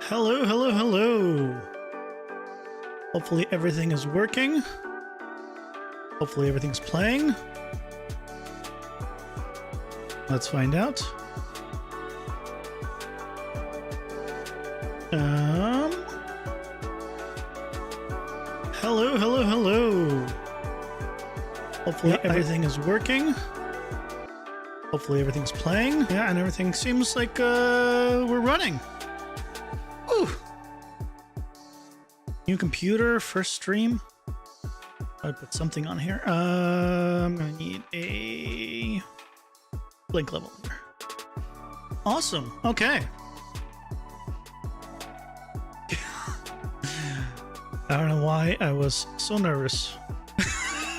Hello, hello, hello. Hopefully everything is working. Hopefully everything's playing. Let's find out. Hello, hello, hello. Hopefully everything is working. Hopefully everything's playing. Yeah, and everything seems like we're running. Woo! New computer, first stream. I put something on here. I'm gonna need a blink level here. Awesome. Okay. I don't know why I was so nervous.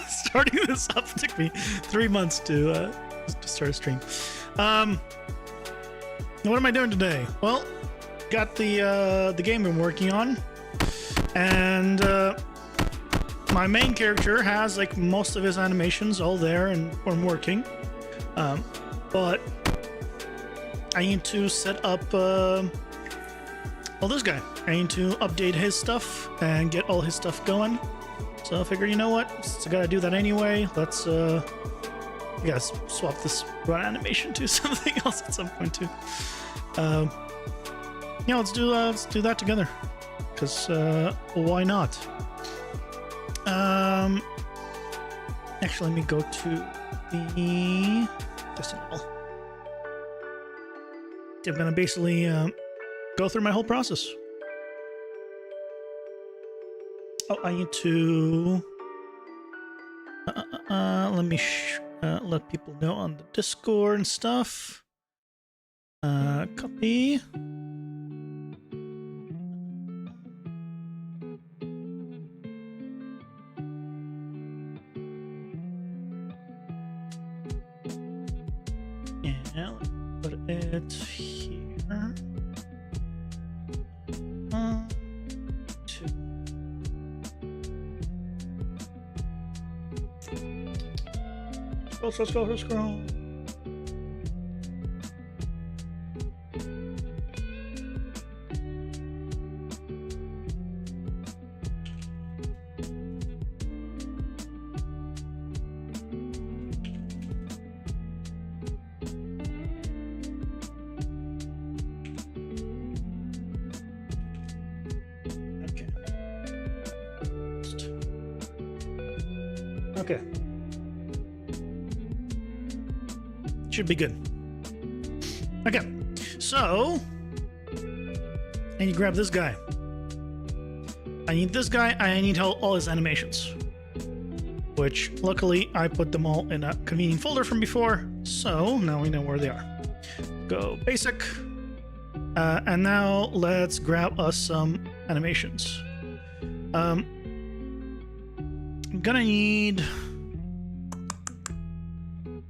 Starting this up took me 3 months to start a stream. What am I doing today? Well, got the game I'm working on, and my main character has like most of his animations all there and working, but I need to set up this guy. I need to update his stuff and get all his stuff going. So I figured, you know what, since I gotta do that anyway, let's swap this run animation to something else at some point too. Yeah, let's do that together, because why not? Actually, let me go to the festival. I'm gonna basically go through my whole process. Oh, I need to let me let people know on the Discord and stuff. Copy. Yeah, let's put it here. 1, 2. Let's go. Okay. Should be good. Okay, so I need to grab this guy. I need this guy. I need all his animations, which luckily I put them all in a convenient folder from before, so now we know where they are. Go basic, and now let's grab us some animations. I'm gonna need,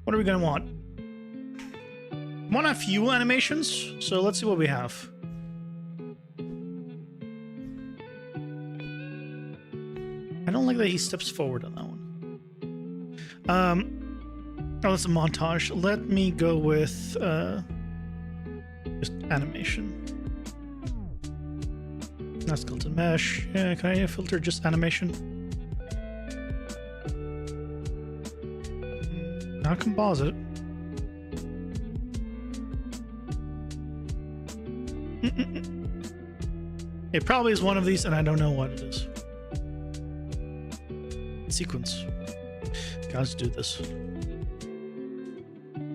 what are we gonna want? Want a few animations, so let's see what we have. I don't like that he steps forward on that one. Oh, that's a montage. Let me go with just animation. Not skeleton mesh. Yeah, can I filter just animation? Not composite. It probably is one of these, and I don't know what it is. Sequence. Gotta do this.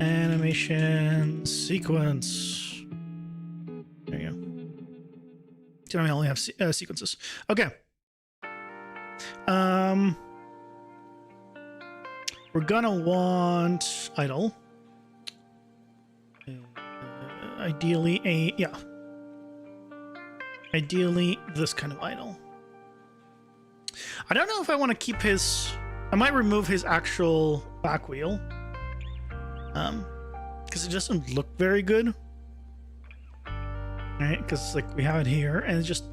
Animation sequence. There you go. So I only have sequences. Okay. We're gonna want idle. Ideally Ideally this kind of idle. I don't know if I want to keep his, I might remove his actual back wheel. Because it doesn't look very good. Alright, because like we have it here and it just,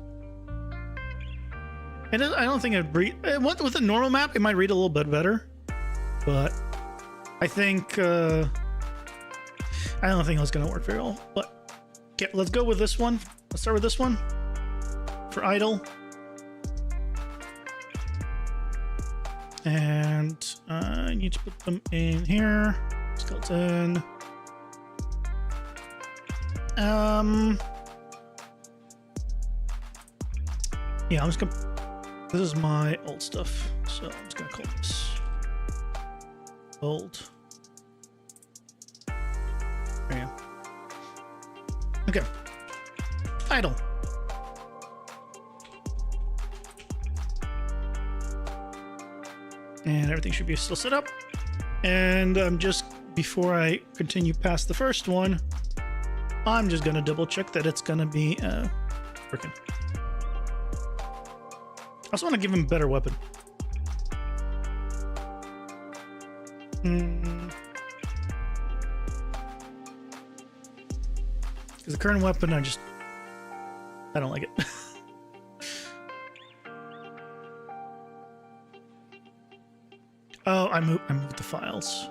I don't think it with a normal map it might read a little bit better. But I think I don't think it's gonna work very well. But okay, let's go with this one. Let's start with this one. for idle. And I need to put them in here. Skeleton. Yeah, I'm just gonna. This is my old stuff, so I'm just gonna call this old. There you go. Okay. Idle. And everything should be still set up. And just before I continue past the first one, I'm just gonna double check that it's gonna be working. I also want to give him a better weapon. Because the current weapon, I don't like it. Oh, I moved the files.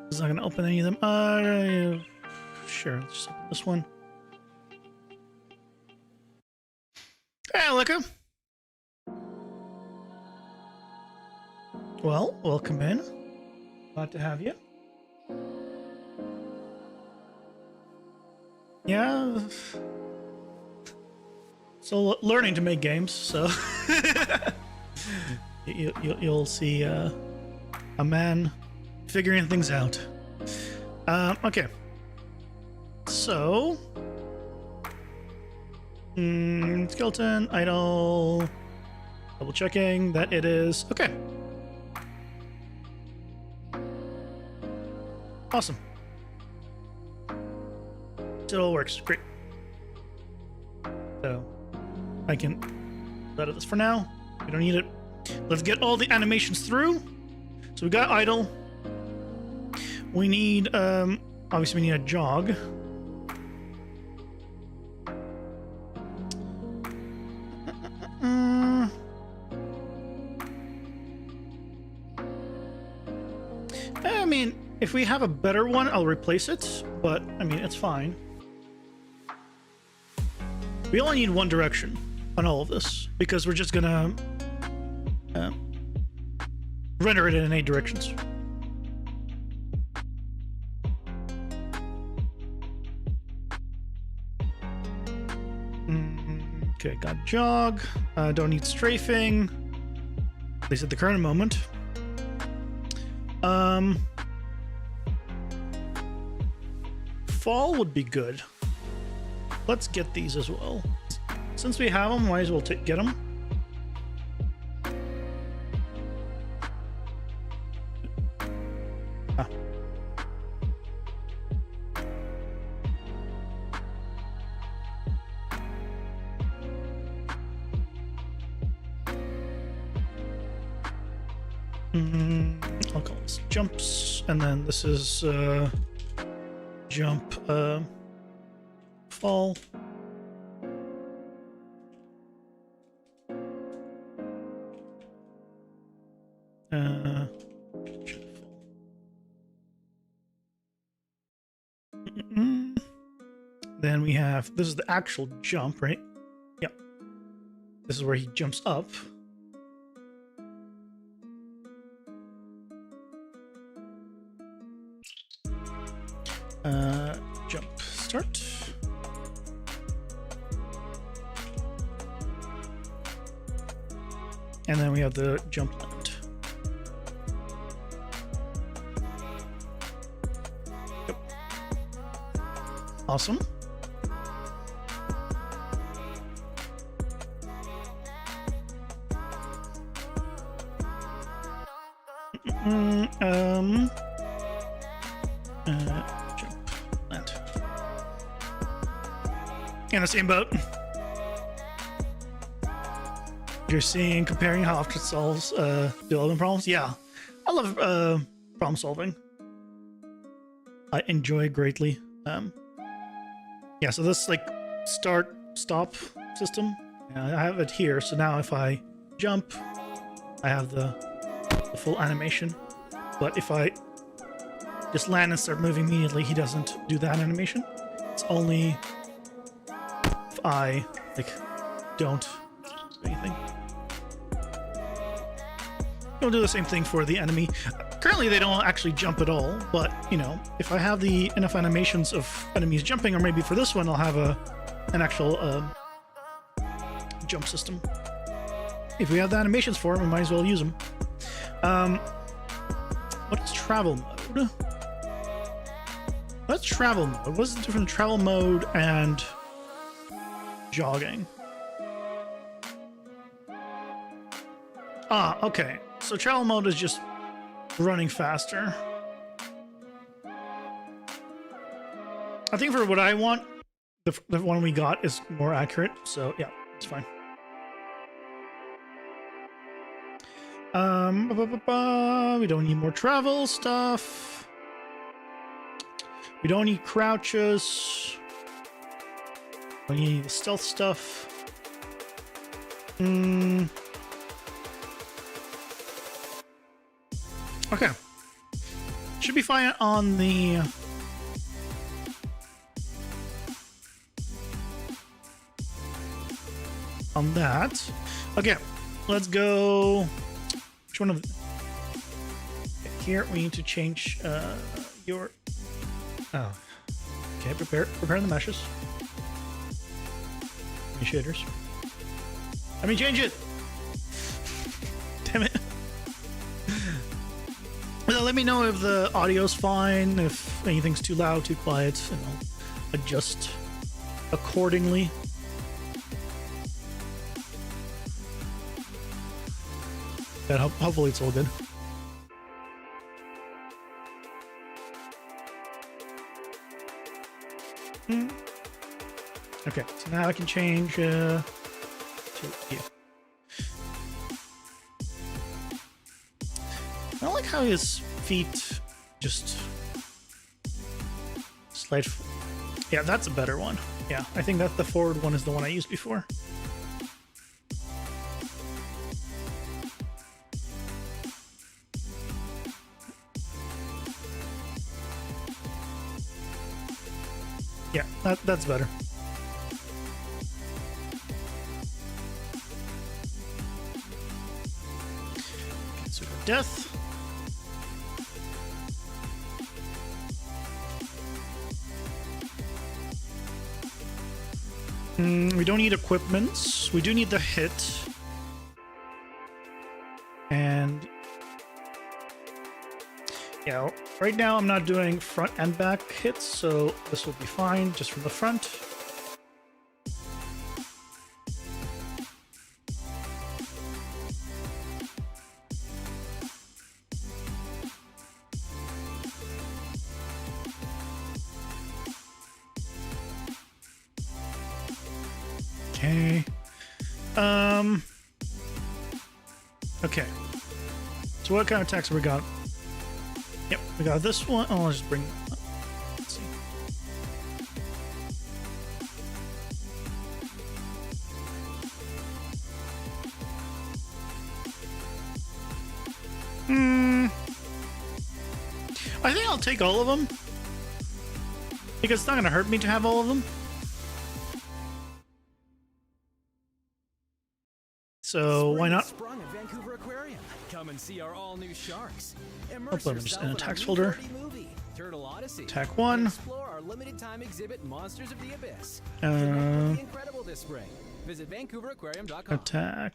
It's not going to open any of them. Sure, let's just open this one. Hey, Alika. Well, welcome in. Glad to have you. Yeah. So learning to make games, so you'll see a man figuring things out. Okay. So skeleton, idle, double checking that it is okay. Awesome. It all works. Great. So I can let this for now. We don't need it. Let's get all the animations through. So we got idle. We need obviously we need a jog. I mean, if we have a better one, I'll replace it, but I mean, it's fine. We only need one direction on all of this because we're just gonna render it in 8 directions. Okay, got jog. Don't need strafing, at least at the current moment. Fall would be good. Let's get these as well. Since we have them, might as well get them. Ah. I'll call this jumps, and then this is jump fall. Then we have, this is the actual jump, right? Yep. This is where he jumps up. Jump start. And then we have the jump land. Yep. Awesome. Jump land. In the same boat. You're seeing, comparing how often it solves development problems. Yeah, I love problem solving. I enjoy it greatly. Yeah, so this like start stop system. I have it here. So now if I jump, I have the full animation. But if I just land and start moving immediately, he doesn't do that animation. It's only if I like don't anything. We'll do the same thing for the enemy. Currently, they don't actually jump at all, but, you know, if I have enough animations of enemies jumping, or maybe for this one, I'll have an actual jump system. If we have the animations for them, we might as well use them. What is travel mode? What's travel mode? What's the difference between travel mode and jogging? Ah, okay. So travel mode is just running faster. I think for what I want, the one we got is more accurate. So yeah, it's fine. We don't need more travel stuff. We don't need crouches. We need the stealth stuff. Okay. Should be fine on the... on that. Okay, let's go... Which one of... Here, we need to change your... Oh. Okay, prepare the meshes. Shaders. Let me change it! Damn it. Well, let me know if the audio's fine, if anything's too loud, too quiet, and I'll adjust accordingly. Yeah, hopefully it's all good. Okay, so now I can change to you. I don't like how his feet just slide. Yeah, that's a better one. Yeah, I think that the forward one is the one I used before. Yeah, that's better. Okay, so death. We don't need equipments. We do need the hit. And yeah, right now I'm not doing front and back hits, so this will be fine just from the front. Okay. Okay. So what kind of attacks have we got? Yep, we got this one. Oh, I'll just bring... Let's see. I think I'll take all of them. Because it's not going to hurt me to have all of them. So why not? Sprung at Vancouver Aquarium. Come and see our all-new sharks. I'll put them just in a tax folder. Turtle Odyssey. Attack 1. Explore our limited-time exhibit, Monsters of the Abyss. Incredible this spring. Visit VancouverAquarium.com. Attack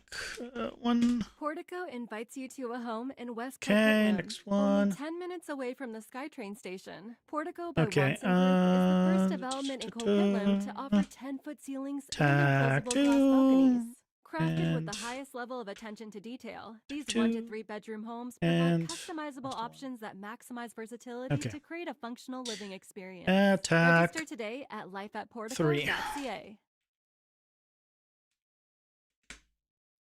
1. Portico invites you to a home in West Okay, next one. Only 10 minutes away from the SkyTrain station. Portico by Okay, Watson Group is the first development in Coquitlam to offer 10-foot ceilings and Attack enclosable glass 2. balconies. Crafted And with the highest level of attention to detail, these 2. 1 to 3 bedroom homes And provide customizable options that maximize versatility Okay. to create a functional living experience. Attack Register today at Three. lifeatportico.ca.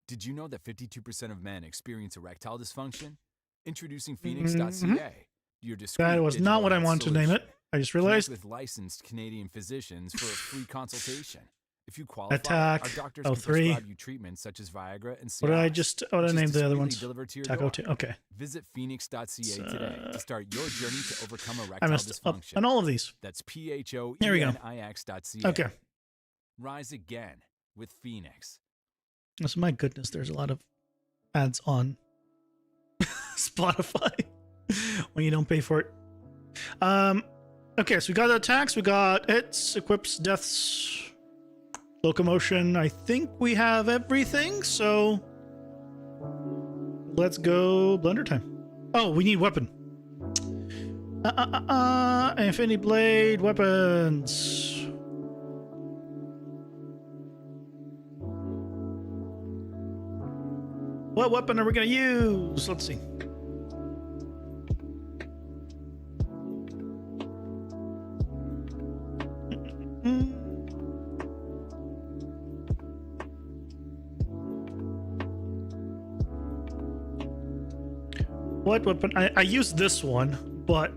Did you know that 52% of men experience erectile dysfunction? Introducing Phoenix.ca, your discreet That was not digital what I health wanted to name it. solution. I just Connect realized. with licensed Canadian physicians for a free consultation. If you qualify, Attack our doctors 03. can prescribe you treatments such as Viagra and Cialis. What did I just... What did I which is name the other discreetly ones? delivered to your Attack door. 02. Okay. Visit Phoenix.ca today to start your journey to overcome I erectile messed up dysfunction. on all of these. That's There we go. PHOENIX.ca. Okay. Rise again with Phoenix. So my goodness, there's a lot of ads on Spotify when you don't pay for it. Okay, so we got the attacks, we got hits, equips, deaths, locomotion. I think we have everything, so let's go blender time. Oh, we need weapon. Infinity blade weapons. What weapon are we gonna use? Let's see. What weapon? I used this one, but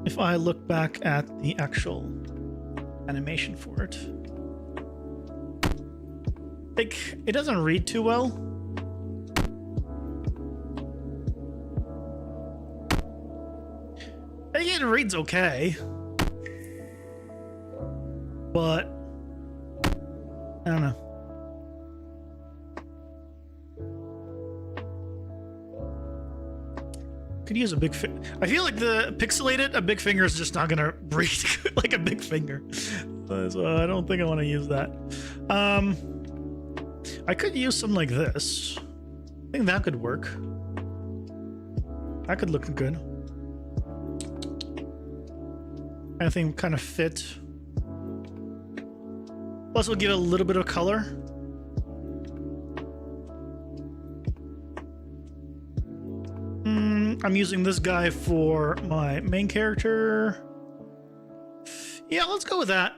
if I look back at the actual animation for it, like, it doesn't read too well. I think it reads okay, but I don't know. Could use a big I feel like the pixelated, a big finger is just not gonna read like a big finger. So I don't think I want to use that. I could use something like this. I think that could work. That could look good. I think kind of fit. Plus, we'll give it a little bit of color. I'm using this guy for my main character. Yeah, let's go with that.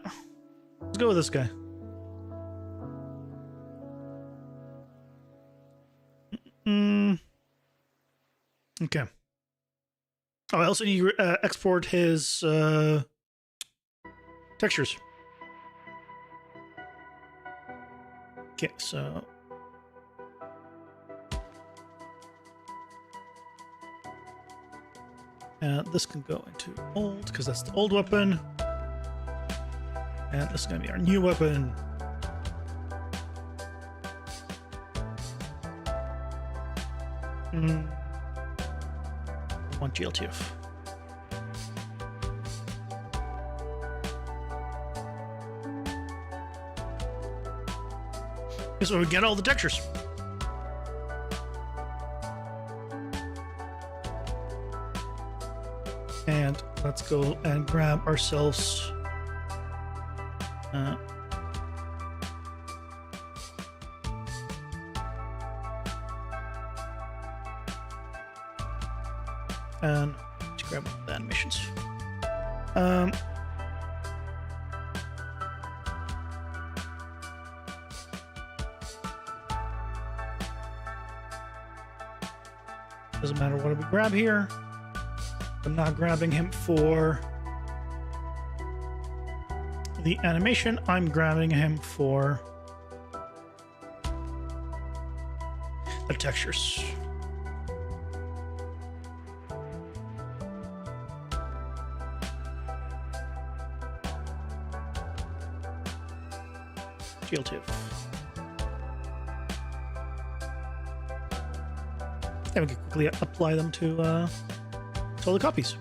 Let's go with this guy. Okay. Oh, I also need to export his textures. Okay, so this can go into old because that's the old weapon, and this is gonna be our new weapon. One GLTF. This is where we get all the textures. And let's go and grab ourselves and let's grab the animations. Doesn't matter what we grab here. I'm not grabbing him for the animation. I'm grabbing him for the textures. GLTIF. And we can quickly apply them to all the copies.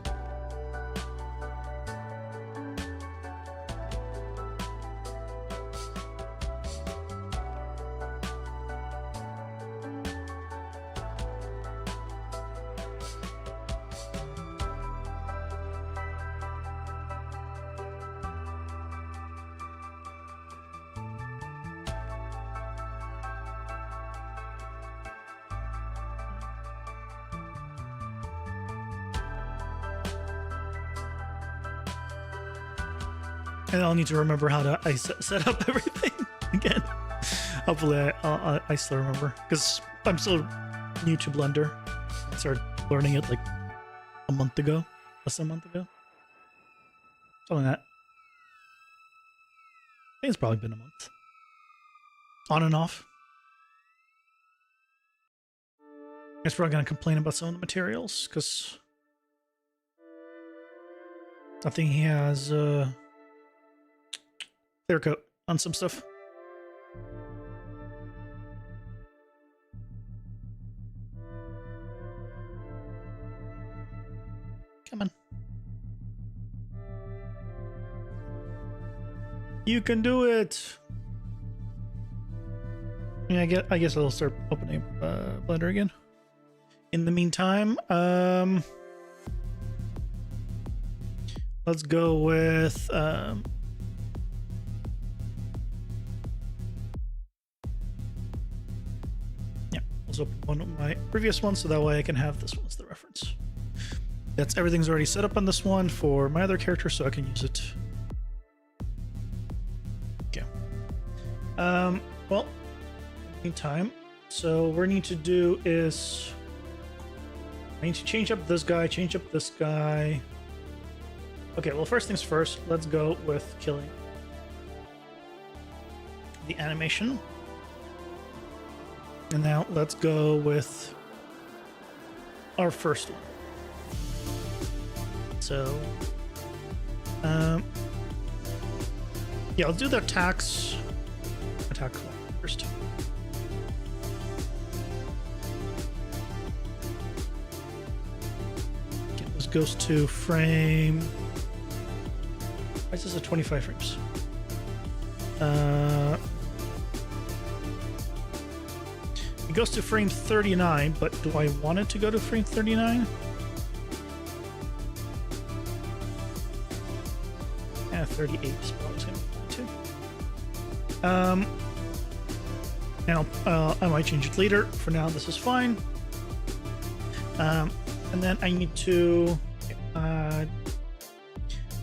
And I'll need to remember how to set up everything again. Hopefully I still remember, because I'm still new to Blender. I started learning it like a month ago, less than a month ago. Something like that. I think it's probably been a month. On and off. I guess we're not going to complain about some of the materials, because I think he has clear coat on some stuff. Come on. You can do it. Yeah, I guess I'll start opening Blender again. In the meantime, let's go with yeah, let's open one of my previous ones so that way I can have this one as the reference. That's everything's already set up on this one for my other character, so I can use it. Okay. Well, meantime, so what we need to do is I need to change up this guy, change up this guy. Okay, well, first things first, let's go with killing the animation. And now let's go with our first one. So, yeah, I'll do the attack one first. Okay, this goes to frame. Why is this at 25 frames? It goes to frame 39, but do I want it to go to frame 39? Yeah, 38 is probably going to be too. Now, I might change it later. For now, this is fine. And then I need to...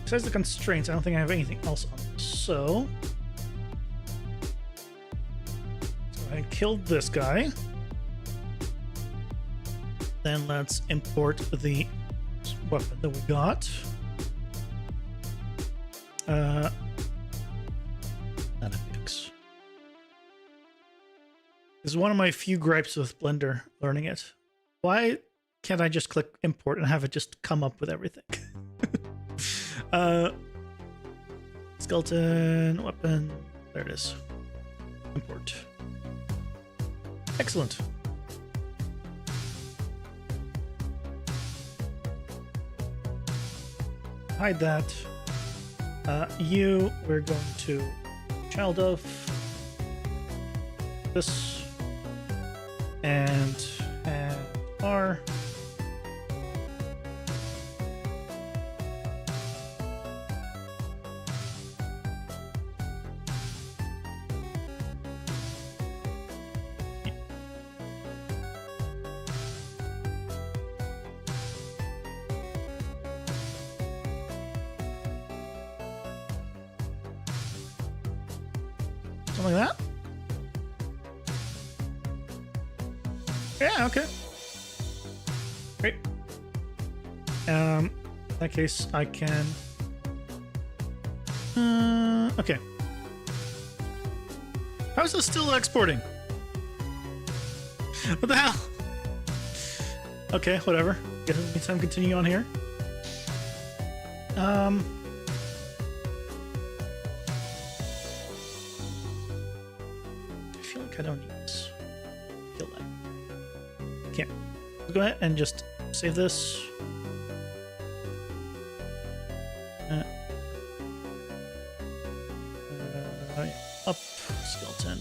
besides the constraints, I don't think I have anything else on this. So, let's go ahead and kill this guy. Then let's import the weapon that we got. Nanopix. This is one of my few gripes with Blender learning it. Why can't I just click import and have it just come up with everything? Skeleton, weapon, there it is. Import. Excellent. Hide that. We're going to child of this and R. Something like that? Yeah, okay. Great. In that case, I can... okay. How is this still exporting? What the hell? Okay, whatever. Guess in the meantime, continue on here. I don't need this. Kill that. Okay. Let's go ahead and just save this. Up. Skeleton.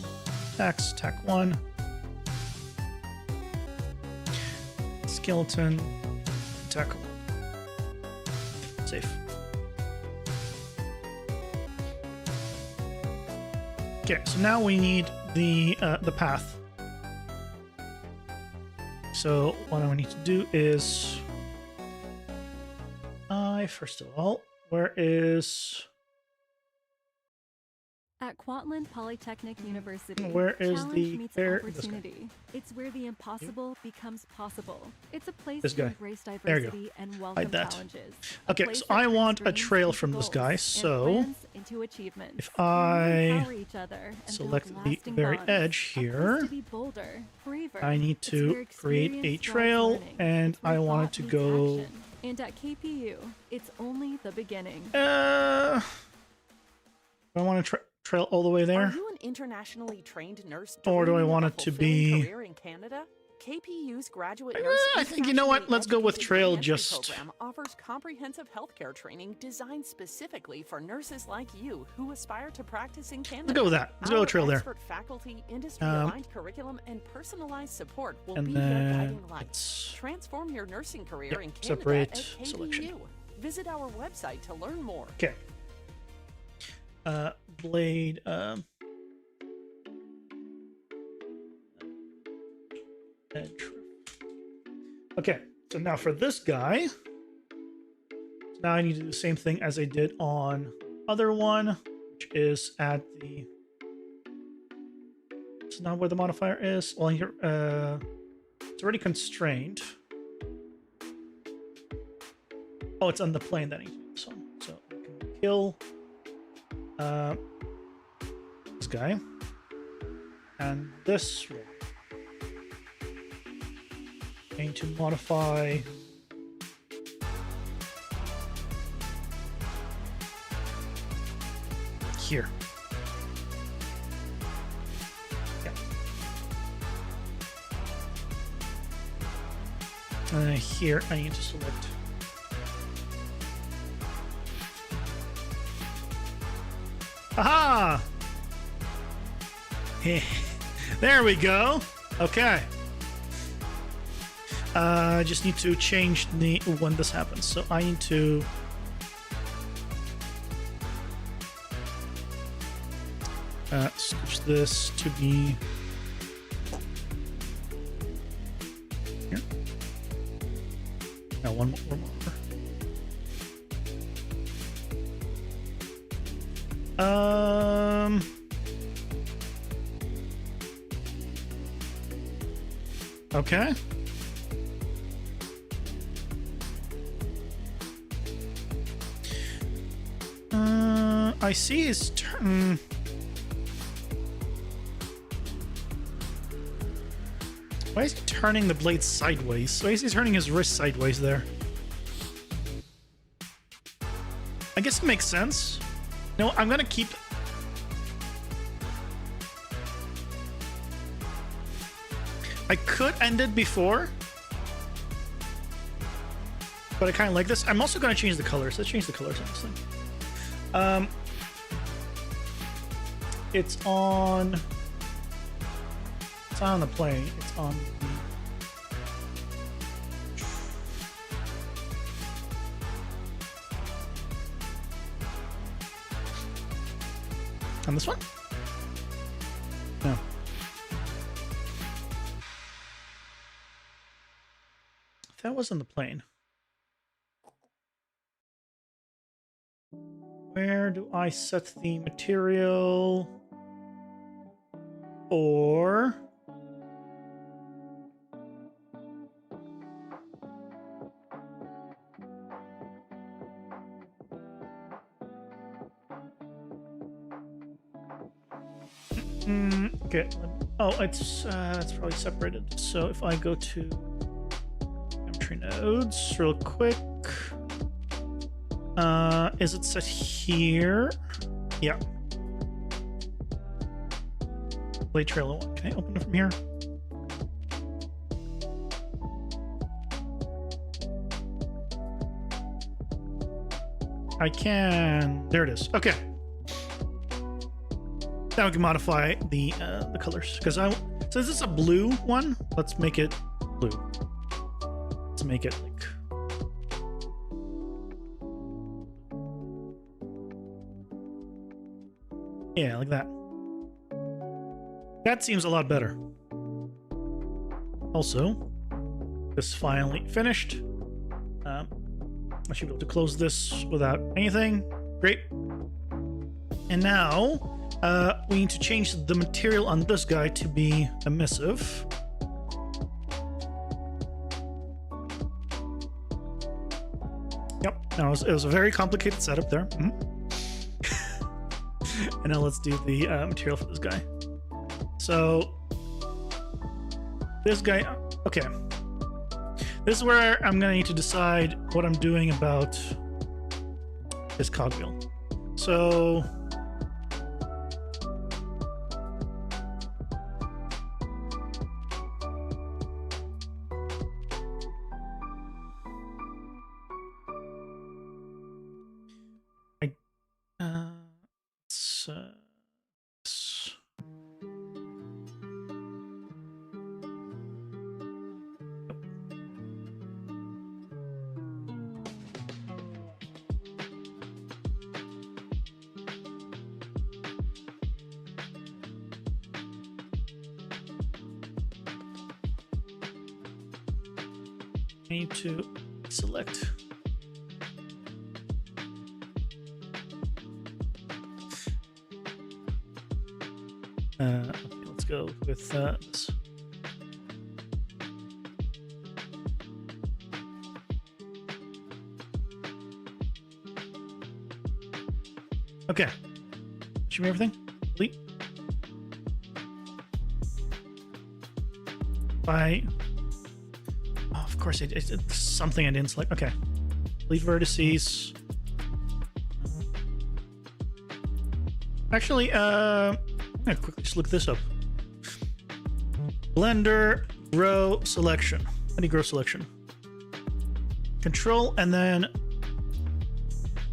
Attacks. Attack 1. Skeleton. Attack 1. Safe. Okay, so now we need the path. So what I need to do is, first of all, where is? At Kwantlen Polytechnic University, Where is challenge the meets fair? opportunity. It's where the impossible becomes possible. It's a place This to guy. embrace There you diversity go. and welcome that. challenges. Okay, so I want a trail from this guy. So into achievements. if I Empower each other and select build the lasting very bonds. edge A place here, to be bolder, braver. I need It's where to create a experience drives trail, learning. and It's where I want it thought to meets go. action. And at KPU, it's only the beginning. Do I want to trail all the way Are there? you an internationally trained nurse Or do I dreaming of want a it to fulfilling be- career in Canada? KPU's graduate I think, you know what? Let's go with Trail just... program offers comprehensive healthcare training designed specifically for nurses like you who aspire to practice in Canada. Let's go with that. Let's go with Trail there. Expert faculty, industry-aligned curriculum, and personalized support will and be your then guiding light. Transform your nursing career in Canada separate at KPU. selection. Visit our website to learn more. Okay. Blade. Okay, so now for this guy, now I need to do the same thing as I did on other one, which is at the. It's not where the modifier is. Well, here, it's already constrained. Oh, it's on the plane that I need to do this on. So I can kill this guy and this one. Going to modify here. Yeah. Here I need to select aha! There we go. Okay. I just need to change the when this happens. So I need to switch this to be here. Now one more. Okay. I see his turn. Why is he turning the blade sideways? Why is he turning his wrist sideways there? I guess it makes sense. No, I'm gonna keep... I could end it before, but I kind of like this. I'm also gonna change the colors. Let's change the colors on this thing. It's on the plane. It's on this one? No. That was on the plane. Where do I set the material? Or okay. Oh, it's probably separated. So if I go to Geometry nodes real quick, is it set here? Yeah. Blade Trailer 1. Can I open it from here? I can. There it is. Okay. Now we can modify the colors because so this is a blue one. Let's make it blue. Let's make it like. Yeah, like that. That seems a lot better. Also, this finally finished. I should be able to close this without anything. Great. And now, we need to change the material on this guy to be emissive. Yep. Now, it was a very complicated setup there. And now let's do the material for this guy. So this guy, okay. This is where I'm gonna need to decide what I'm doing about this cogwheel. So It's, s- I need to select. Okay, let's go with this. Okay. Show me everything. Delete. By. Oh, of course, it's something I didn't select. Okay. Delete vertices. Actually, I'm gonna quickly just look this up. Blender row selection. Any grow selection. Control and then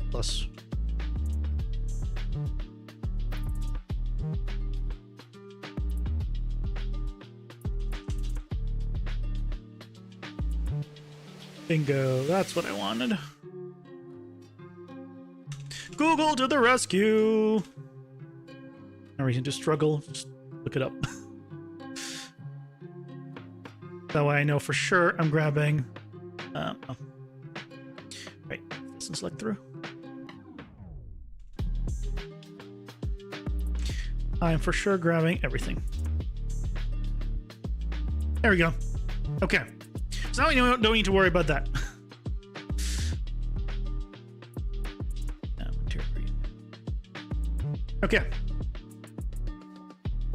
plus. Bingo, that's what I wanted. Google to the rescue. No reason to struggle, just look it up. That way I know for sure I'm grabbing. Oh. Right, let's select through. I'm for sure grabbing everything. There we go. Okay. So now we don't need to worry about that. Okay.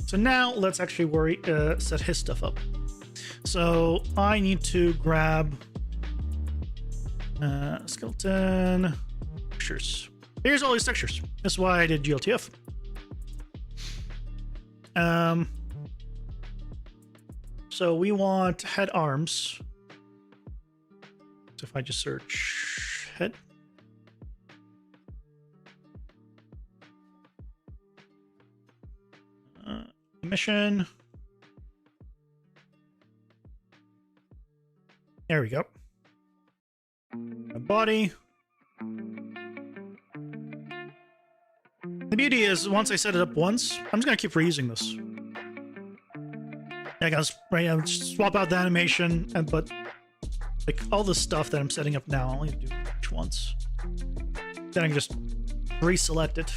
So now let's actually set his stuff up. So I need to grab skeleton textures. Here's all these textures. That's why I did GLTF. So we want head arms. So if I just search head. Mission. There we go. My body. The beauty is, once I set it up once, I'm just gonna keep reusing this. I gotta swap out the animation, but like all the stuff that I'm setting up now, I only do each once. Then I can just reselect it.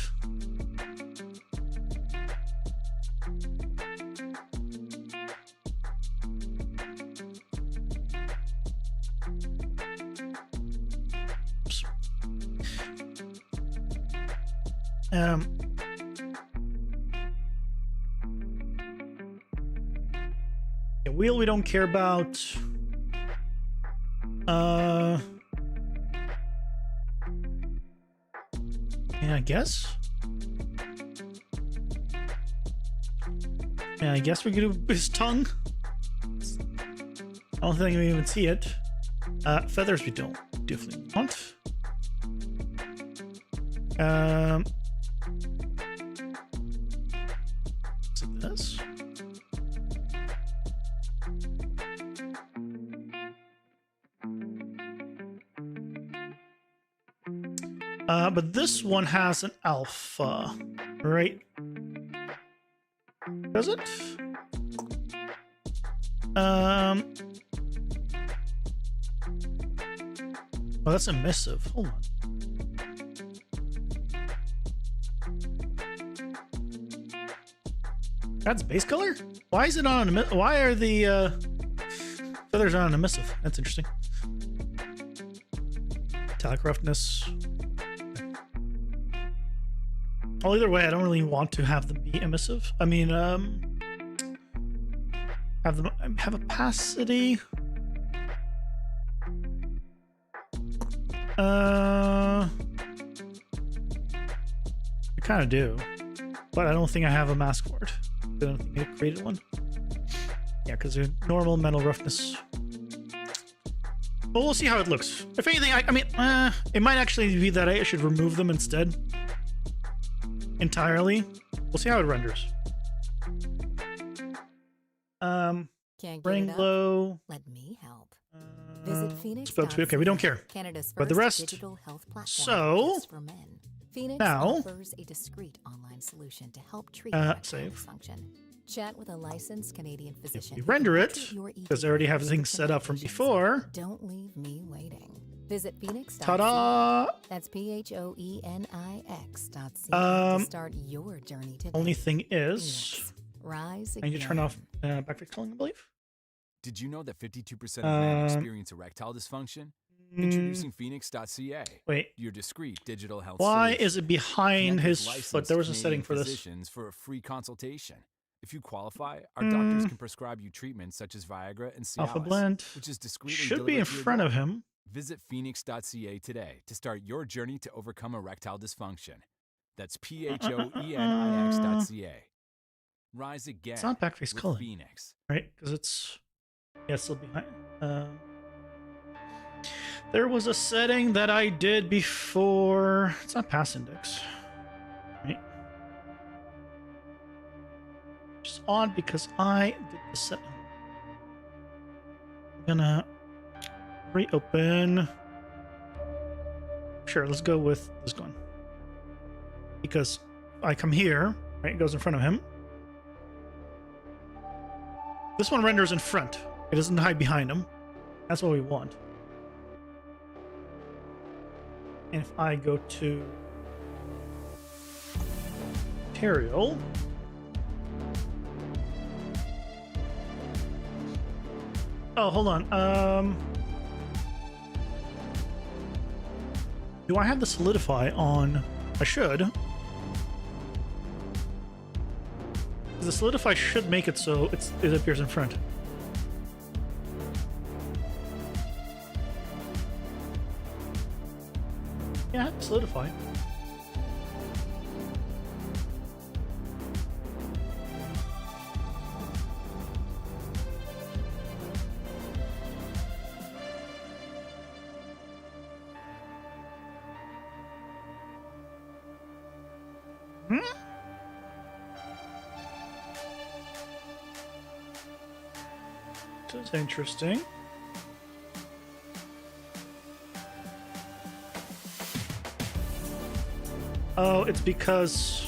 Wheel we don't care about. Yeah, I guess. Yeah, I guess we could do his tongue. I don't think we even see it. Feathers we don't definitely want. This. But this one has an alpha, right? Does it? Oh, that's emissive. Hold on. That's base color? Why is it on? Why are the feathers on emissive? That's interesting. Metallic roughness. Well, either way, I don't really want to have them be emissive. I mean, have them have opacity. I kind of do, but I don't think I have a mask for it. I don't think I created one. Yeah, because they're normal metal roughness. But we'll see how it looks. If anything, I mean, it might actually be that I should remove them instead. entirely. We'll see how it renders. Can't get Bring it up? low. Let me help. Visit Phoenix. Okay, we don't care. Canada's But the first rest- digital health platform So, just for men. Phoenix now- offers a discreet online solution to help treat erectile save. dysfunction. Chat with a licensed Canadian physician. we who can render help it, treat your because I already have ED things set up from prescription before. medications. Don't leave me waiting. Visit Phoenix. Ta-da! That's PHOENIX.ca Um, to start your journey today. Only thing is, Phoenix. Rise I need to turn again. off backface calling, I believe. Did you know that 52% of men Um, experience erectile dysfunction? Introducing Phoenix.ca, Wait, your discreet digital health why solution. is it behind Connect with his licensed foot? There was a Canadian setting for this. physicians for a free consultation. If you qualify, our doctors can prescribe you treatments such as Viagra and Cialis, Alpha blend. which is discreetly Should be in delivered to your front door. of him. Visit Phoenix.ca today to start your journey to overcome erectile dysfunction. That's PHOENIX.ca. Rise again. It's not backface with calling, Phoenix. right? Because it's still behind. There was a setting that I did before. It's not pass index, right? Just odd because I did the setting. I'm gonna reopen. Sure, let's go with this one. Because I come here, right? It goes in front of him. This one renders in front. It doesn't hide behind him. That's what we want. And if I go to material, oh, hold on. Do I have the solidify on? I should. The solidify should make it so it appears in front. Yeah, solidify. That's interesting. Oh, it's because...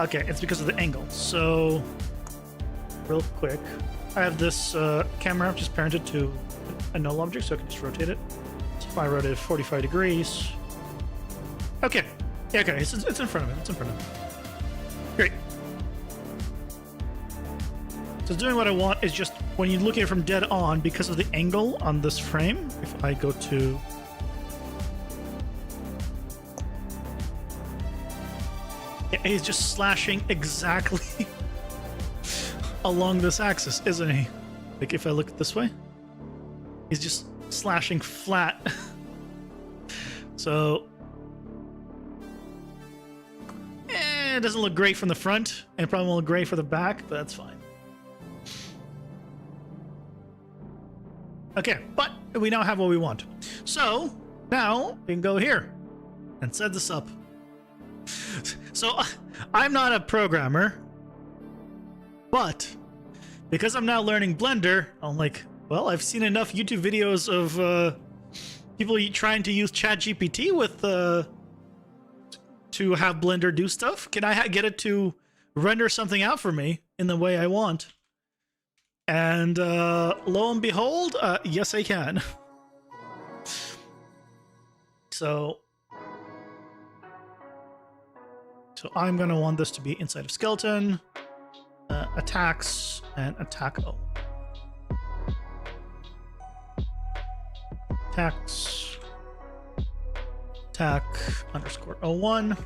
Okay, it's because of the angle. So, real quick, I have this camera just parented to a null object, so I can just rotate it. So if I rotate it 45 degrees... Okay, yeah, okay, it's in front of it. It's in front of it. Great. So it's doing what I want. Is just when you look at it from dead on, because of the angle on this frame, if I go to... Yeah, he's just slashing exactly along this axis, isn't he? Like if I look this way, he's just slashing flat. So... it doesn't look great from the front, and it probably won't look great for the back, but that's fine. Okay, but we now have what we want. So, now we can go here and set this up. So, I'm not a programmer, but because I'm now learning Blender, I'm like, well, I've seen enough YouTube videos of people trying to use ChatGPT with to have Blender do stuff. Can I get it to render something out for me in the way I want? And lo and behold, yes, I can. So I'm gonna want this to be inside of skeleton, attacks, and attack O. Attacks, attack underscore 01.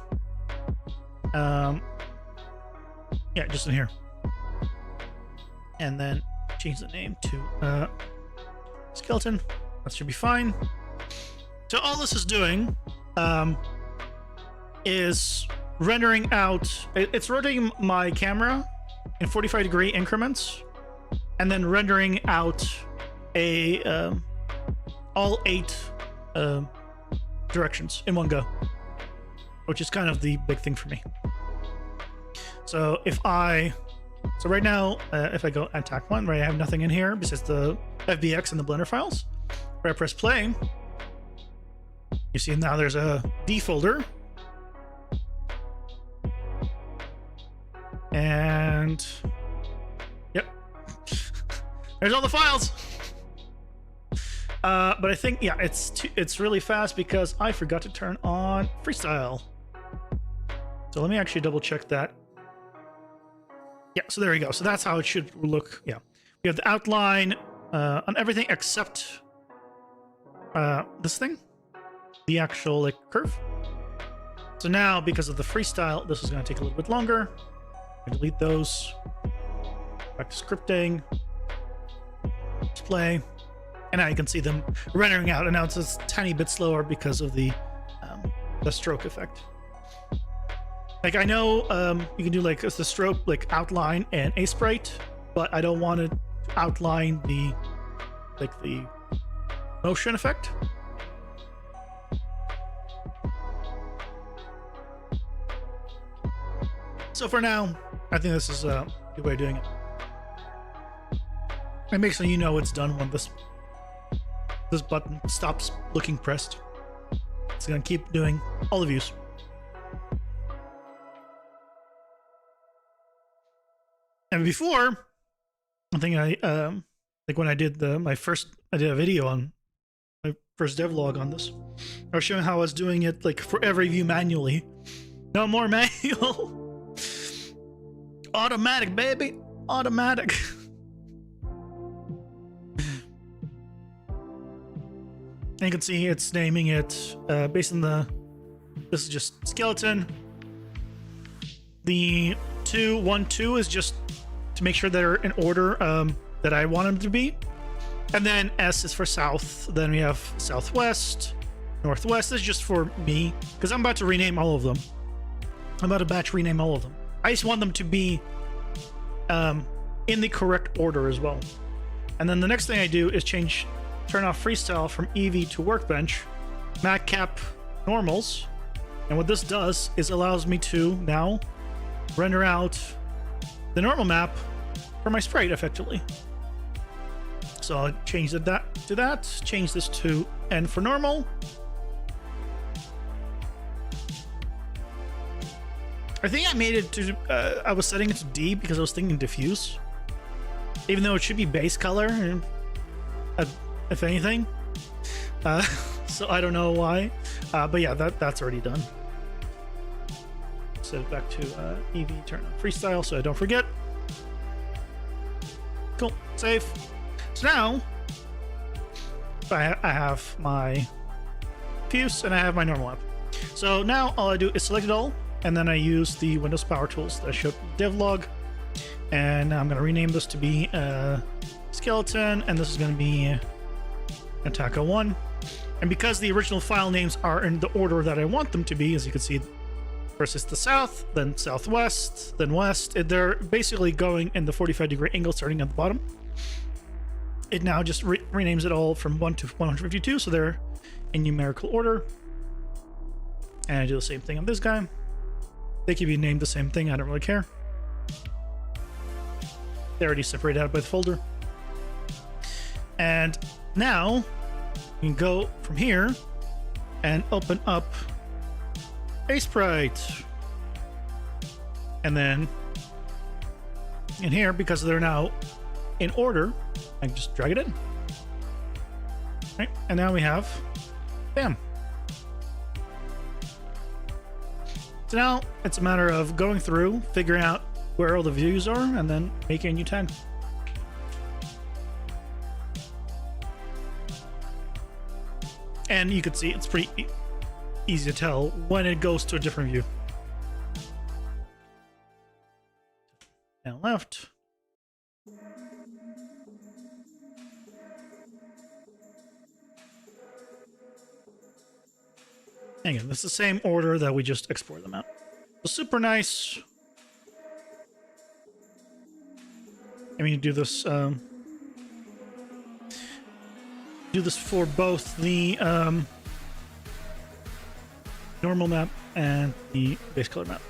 Yeah, just in here. And then change the name to skeleton. That should be fine. So all this is doing is rendering out. It's rotating my camera in 45-degree increments, and then rendering out a all 8 directions in one go. which is kind of the big thing for me. So so right now, if I go attack one, right, I have nothing in here besides the FBX and the Blender files. Where I press play, you see now there's a D folder. And yep, there's all the files. But I think, yeah, it's really fast because I forgot to turn on freestyle. So let me actually double check that. Yeah, so there we go. So that's how it should look. Yeah, we have the outline on everything except this thing, the actual like curve. So now, because of the freestyle, this is going to take a little bit longer. Delete those. Back to scripting. Display. And now you can see them rendering out. And now it's a tiny bit slower because of the stroke effect. Like, I know you can do like the stroke, like outline and a sprite, but I don't want to outline the motion effect. So for now, I think this is a good way of doing it. It makes sure you know it's done when this button stops looking pressed. It's gonna keep doing all the views. And before, I think like when I did I did a video on my first devlog on this. I was showing how I was doing it like for every view manually. No more manual. Automatic, baby. Automatic. And you can see it's naming it based on this is just skeleton. The 2, 1, 2 is just to make sure they're in order that I want them to be. And then S is for south. Then we have southwest, northwest. This is just for me because I'm about to rename all of them. I'm about to batch rename all of them. I just want them to be in the correct order as well. And then the next thing I do is turn off freestyle from Eevee to workbench, max cap normals. And what this does is allows me to now render out the normal map for my sprite effectively. So I'll change that to that, change this to N for normal. I think I made it to, I was setting it to D because I was thinking diffuse. Even though it should be base color, if anything. So I don't know why. But yeah, that's already done. Set it back to Eevee, turn on freestyle so I don't forget. Cool, save. So now, I have my diffuse and I have my normal app. So now all I do is select it all, and then I use the Windows Power Tools that I showed in the devlog. And I'm going to rename this to be skeleton, and this is going to be Attacka 1. And because the original file names are in the order that I want them to be, as you can see, first is the south, then southwest, then west. They're basically going in the 45-degree angle starting at the bottom. It now just renames it all from 1 to 152, so they're in numerical order. And I do the same thing on this guy. They can be named the same thing, I don't really care. They're already separated out by the folder. And now you can go from here and open up a sprite. And then in here, because they're now in order, I can just drag it in. Right, and now we have, bam. So now it's a matter of going through, figuring out where all the views are, and then making a new tag. And you can see it's pretty easy to tell when it goes to a different view. And left. And again, it's the same order that we just export them out. So super nice. I mean, do this for both the normal map and the base color map.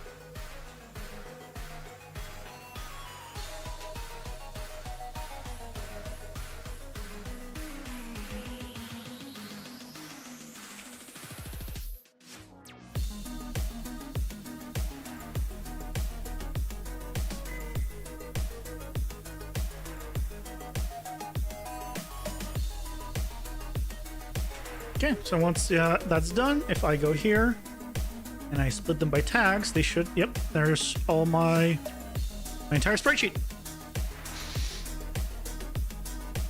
Okay, so once that's done, if I go here and I split them by tags, they should, yep, there's all my entire sprite sheet.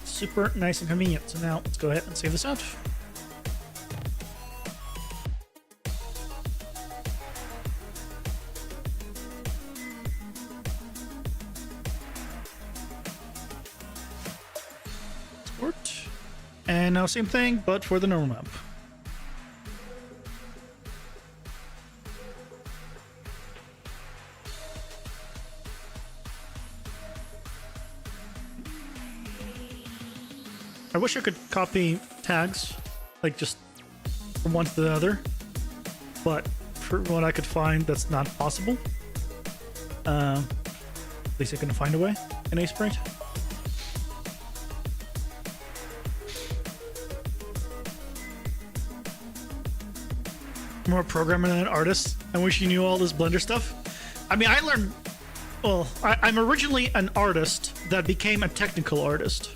Super nice and convenient. So now let's go ahead and save this out. Export. And now same thing, but for the normal map. I wish I could copy tags, like just from one to the other, but for what I could find, that's not possible. At least I can find a way in Sprite. More programmer than an artist. I wish you knew all this Blender stuff. I mean, I learned... Well, I'm originally an artist that became a technical artist.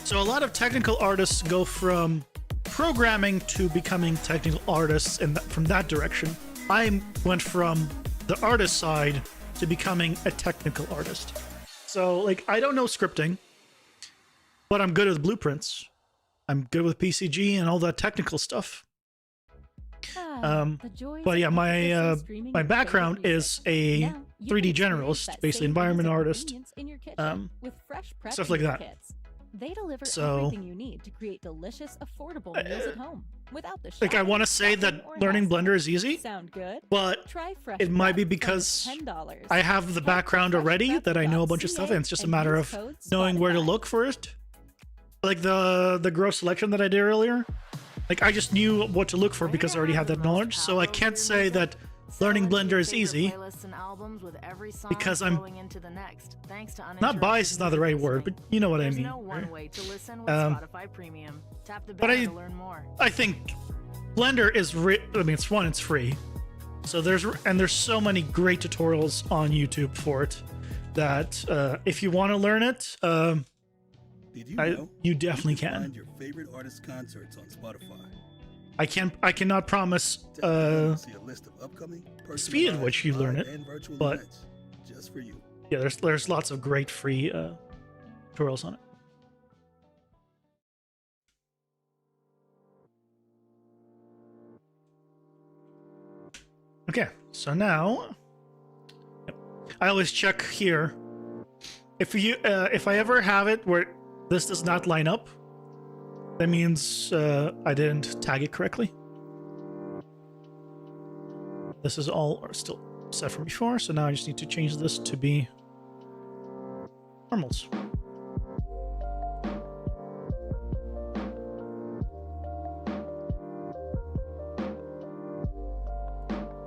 So a lot of technical artists go from programming to becoming technical artists and from that direction. I went from the artist side to becoming a technical artist. So, like, I don't know scripting, but I'm good with blueprints. I'm good with PCG and all that technical stuff. But yeah, my background is a 3D generalist, basically environment artist, stuff like that. They deliver So, everything you need to create delicious, affordable meals at home without the like, I want to say that learning Blender is easy, Sound good? but Try Fresh it might be Prep, because starting at $10. I have the background already, that I know a bunch of stuff, and it's just a matter of knowing where to look for it. Like the gross selection that I did earlier. Like, I just knew what to look for because I already had that knowledge, so I can't say that learning Blender is easy, because I'm not biased is not the right word, but you know what I mean. Right? But I think Blender is I mean, it's free, so there's so many great tutorials on YouTube for it that if you want to learn it, you definitely can. Find your favorite artist concerts on Spotify. I cannot promise See a list of upcoming, speed at which you learn it, and virtual but events just for you. yeah, there's lots of great free tutorials on it. Okay, so now I always check here if I ever have it where this does not line up. That means I didn't tag it correctly. This is all still set from before, so now I just need to change this to be normals.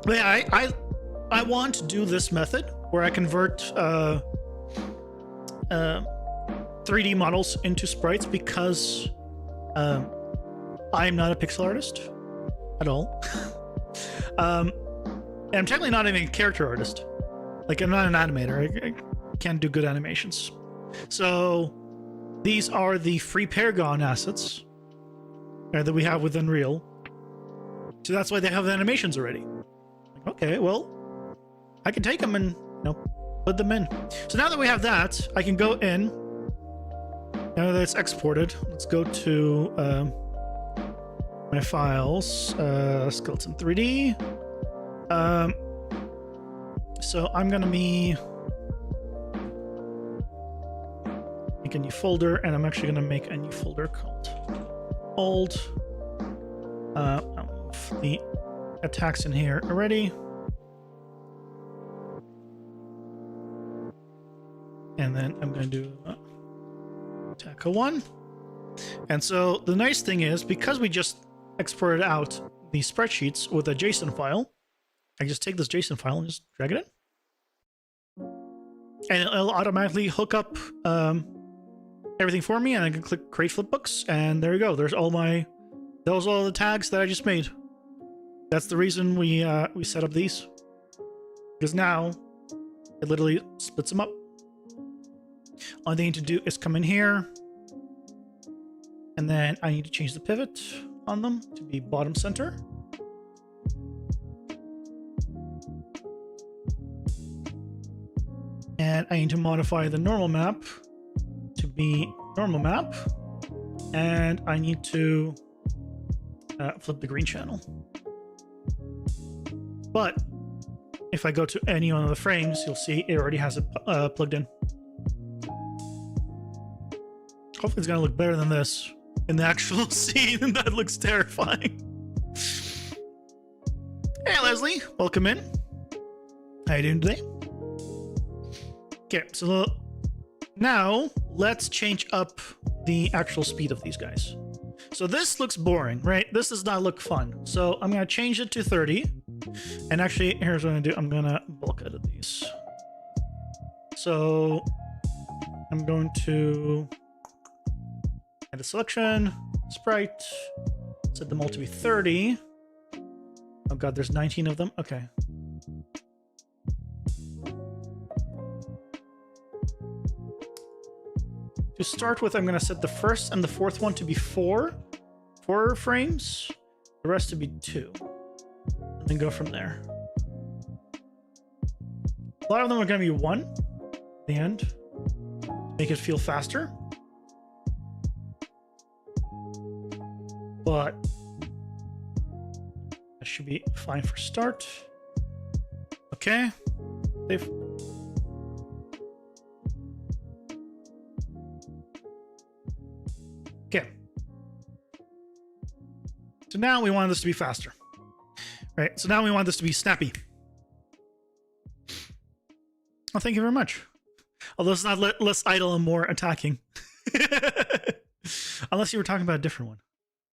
But yeah, I want to do this method where I convert 3D models into sprites because I'm not a pixel artist at all. And I'm technically not even a character artist. Like, I'm not an animator. I can't do good animations. So these are the free Paragon assets that we have with Unreal. So that's why they have the animations already. Okay, well, I can take them and, put them in. So now that we have that, I can go in. Now that it's exported, let's go to my files, Skeleton 3D. So I'm gonna make a new folder, and I'm actually gonna make a new folder called old. I'll move the attacks in here already. And then I'm gonna do attack 1. And so the nice thing is, because we just exported out the spreadsheets with a JSON file. I just take this JSON file and just drag it in. And it'll automatically hook up everything for me, and I can click create flipbooks, and there you go. Those are all the tags that I just made. That's the reason we set up these. Because now it literally splits them up. All I need to do is come in here, and then I need to change the pivot on them to be bottom center. And I need to modify the normal map to be normal map. And I need to flip the green channel. But if I go to any one of the frames, you'll see it already has it plugged in. Hopefully it's gonna look better than this in the actual scene, and that looks terrifying. Hey Leslie, welcome in. How you doing today? Okay, so now let's change up the actual speed of these guys. So this looks boring, right? This does not look fun. So I'm gonna change it to 30. And actually, here's what I'm gonna do. I'm gonna bulk edit these. So I'm going to add a selection, sprite, set them all to be 30. Oh god, there's 19 of them. Okay. To start with, I'm going to set the first and the fourth one to be 4 frames, the rest to be 2, and then go from there. A lot of them are going to be 1 at the end, make it feel faster. But that should be fine for start. Okay. Save. Okay. So now we want this to be faster. Right? So now we want this to be snappy. Well, thank you very much. Although it's not less idle and more attacking. Unless you were talking about a different one.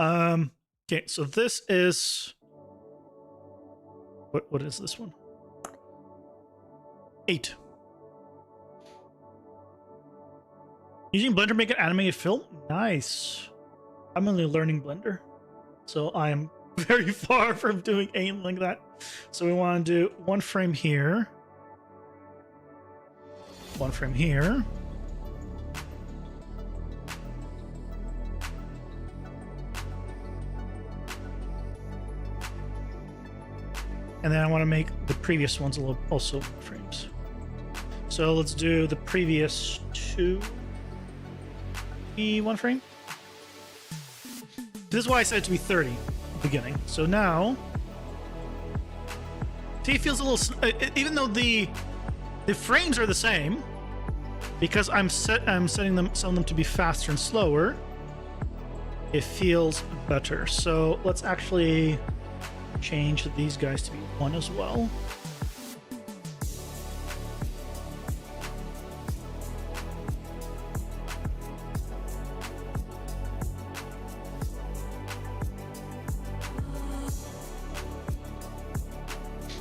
Okay, so this is... What is this one? 8. Using Blender to make an animated film? Nice. I'm only learning Blender, so I'm very far from doing anything like that. So we want to do 1 frame here. 1 frame here. And then I want to make the previous ones a little also frames. So let's do the previous 2 be 1 frame. This is why I said it to be 30 at the beginning. So now, see, it feels a little, even though the frames are the same, because I'm setting some of them to be faster and slower, it feels better. So let's actually change these guys to be 1 as well.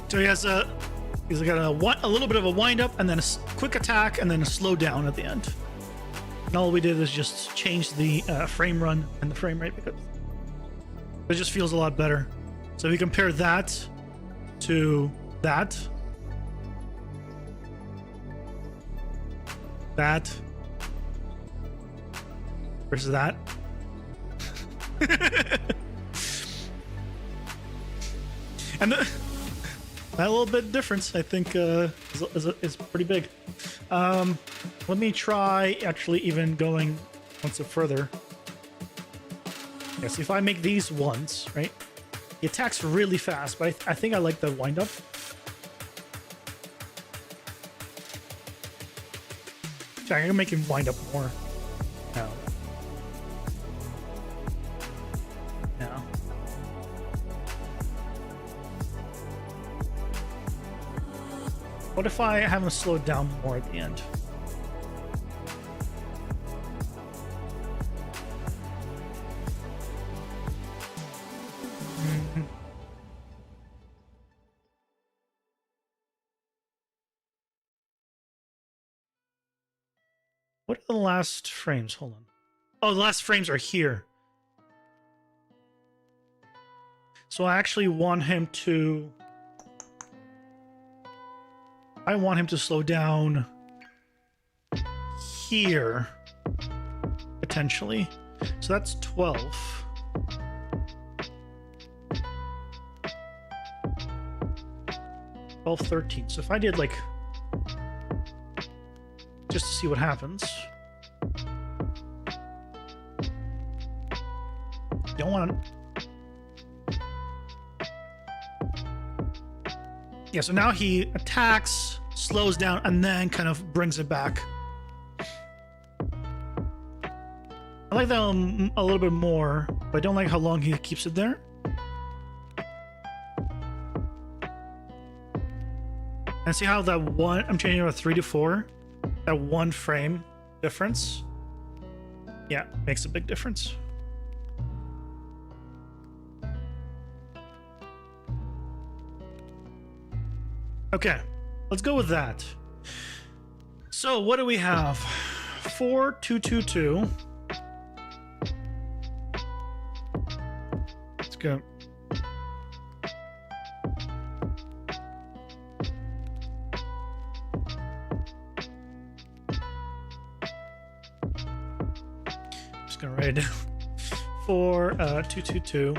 So he's got a little bit of a wind up, and then a quick attack, and then a slow down at the end. And all we did is just change the frame run and the frame rate, because it just feels a lot better. So if you compare that to that versus that. And that little bit difference, I think, is pretty big. Let me try actually even going one step further. Yes, if I make these ones, right? He attacks really fast, but I think I like the wind-up. So I'm gonna make him wind up more. No. No. What if I have him slow down more at the end? What are the last frames? Hold on. Oh, the last frames are here. So I actually want him to... I want him to slow down here, potentially. So that's 12. 12, 13. So if I did like... just to see what happens. Don't want to... Yeah, so now he attacks, slows down, and then kind of brings it back. I like that a little bit more, but I don't like how long he keeps it there. And see how that one, I'm changing it from 3 to 4, that 1 frame difference, yeah, makes a big difference. Okay, let's go with that. So what do we have? 4, 2, 2, 2. Let's go. Just gonna write it down. 4, 2, 2, 2.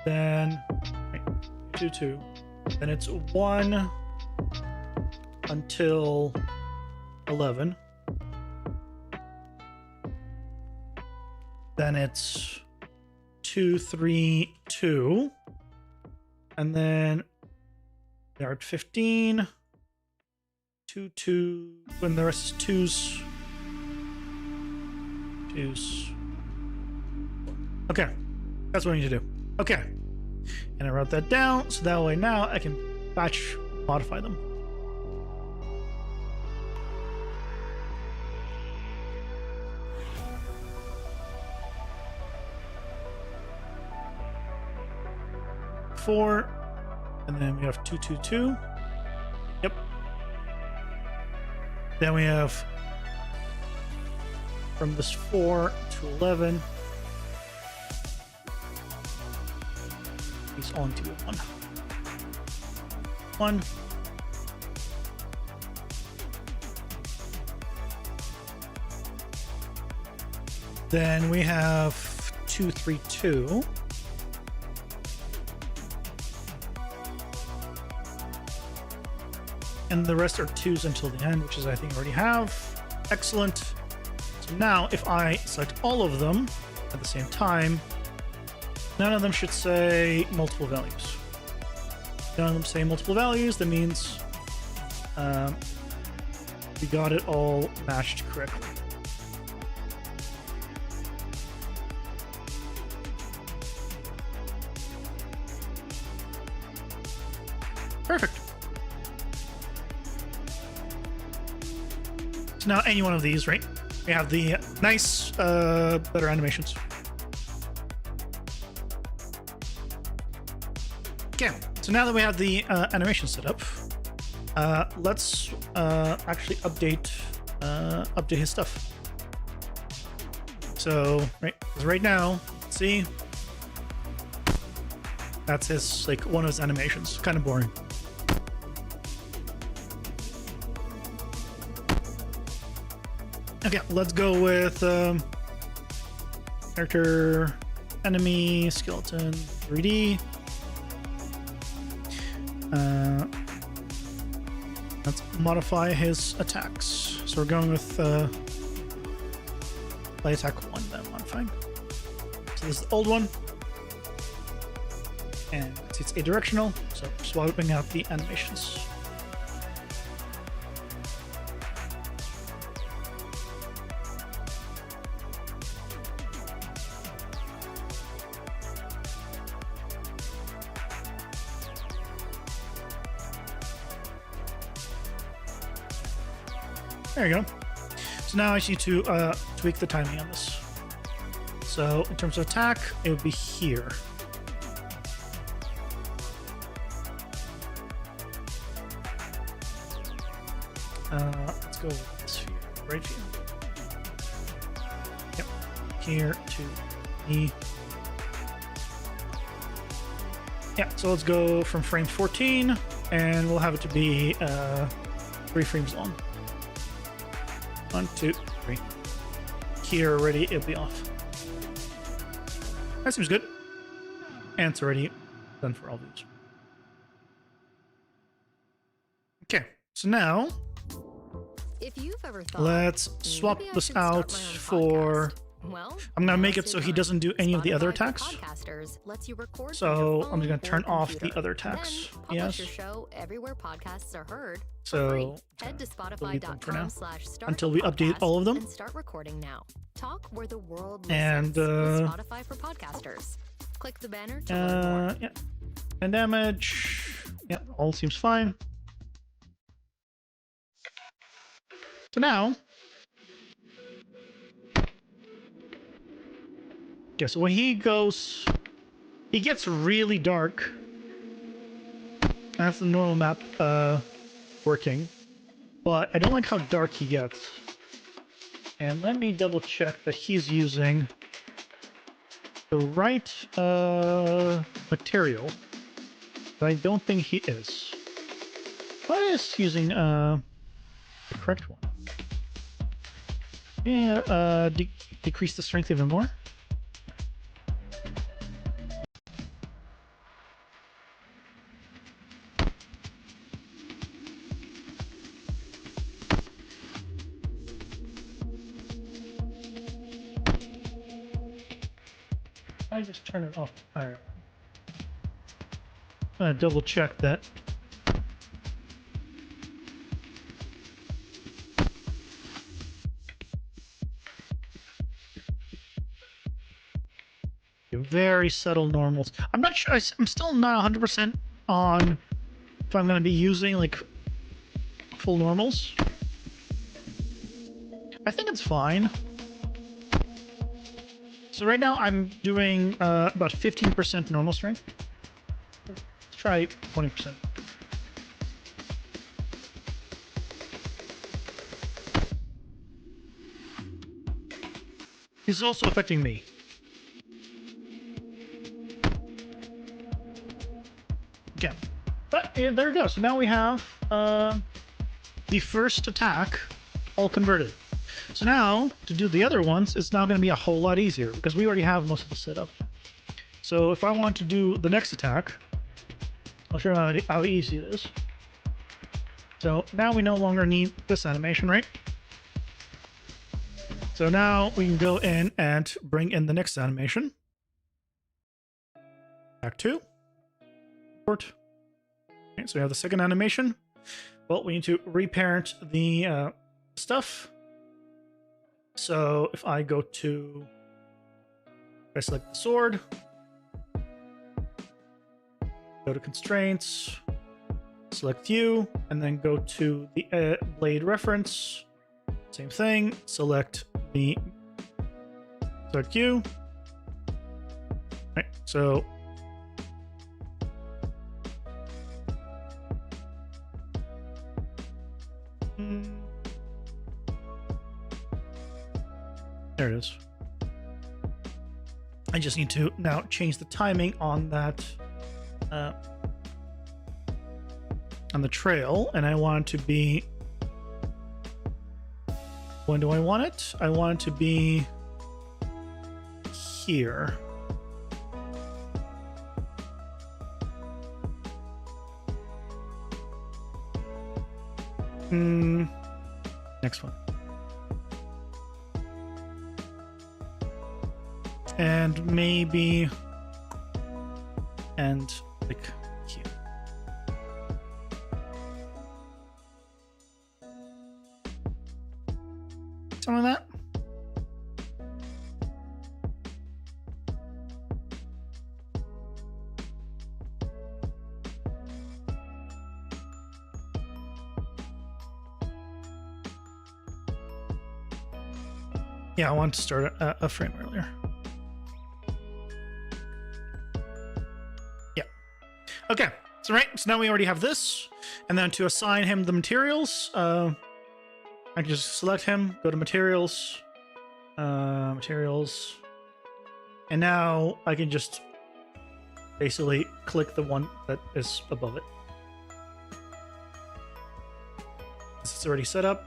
Then 2, 2. Then it's 1 until 11. Then it's 2, 3, 2. And then they're at 15. 2, 2. And the rest is 2s. 2s. Okay. That's what I need to do. Okay. And I wrote that down, so that way now I can batch modify them. Four, and then we have 2, 2, 2. Yep. Then we have from this 4 to 11. He's on to 1. 1. Then we have 2, 3, 2. And the rest are 2s until the end, which is I think I already have. Excellent. So now if I select all of them at the same time, none of them should say multiple values. None of them say multiple values. That means we got it all matched correctly. Perfect. So now any one of these, right? We have the nice, better animations. Okay, so now that we have the animation set up, let's actually update his stuff. So right now, see, that's his one of his animations. Kind of boring. Okay, let's go with character, enemy, skeleton, 3D. Let's modify his attacks. So we're going with light attack 1 then modifying. So this is the old one. And it's adirectional, so swapping out the animations. There you go. So now I just need to tweak the timing on this. So in terms of attack, it would be here. Let's go with this here. right here. Yep. Here to me. Yeah, so let's go from frame 14, and we'll have it to be 3 frames long. 1, 2, 3. Here already, it'll be off. That seems good. And it's already done for all views. Okay, so now If you've ever thought, let's swap "Maybe I this should start out my own for. podcast." Well, I'm gonna make it now's so the he time. doesn't do any of the other Spotify for attacks. Podcasters lets you record from So your I'm phone just gonna turn or off the computer. other attacks. Then publish Yes. your show everywhere podcasts are heard. So, for free. Head to delete them for now. spotify.com/start Until we update podcast all of them. and start recording now. Talk where the world And, listens with Spotify for podcasters. Click the banner to learn more. Yeah. And damage. Yeah, all seems fine. So now. Okay, so when he goes. He gets really dark. That's the normal map working. But I don't like how dark he gets. And let me double check that he's using the right material. But I don't think he is. Why is he using the correct one? Yeah, decrease the strength even more. I just turn it off. Alright. I'm gonna double check that. Very subtle normals. I'm not sure. I'm still not 100% on if I'm gonna be using like full normals. I think it's fine. So right now I'm doing about 15% normal strength. Let's try 20%. This is also affecting me. Okay, but yeah, there we go. So now we have the first attack all converted. So now, to do the other ones, it's now going to be a whole lot easier because we already have most of the setup. So if I want to do the next attack, I'll show you how easy it is. So now we no longer need this animation, right? So now we can go in and bring in the next animation. Act 2. Port. Okay, so we have the second animation. Well, we need to reparent the stuff. So if I go to, I select the sword, go to constraints, select you, and then go to the blade reference. Same thing. Select the you. Right. So. There it is. I just need to now change the timing on that on the trail, and I want it to be, when do I want it? I want it to be here. Next one. And maybe, and like here. Something like that. Yeah, I want to start a frame earlier. Yeah. Okay. So right. So now we already have this, and then to assign him the materials, I can just select him, go to materials, materials, and now I can just basically click the one that is above it. It's already set up.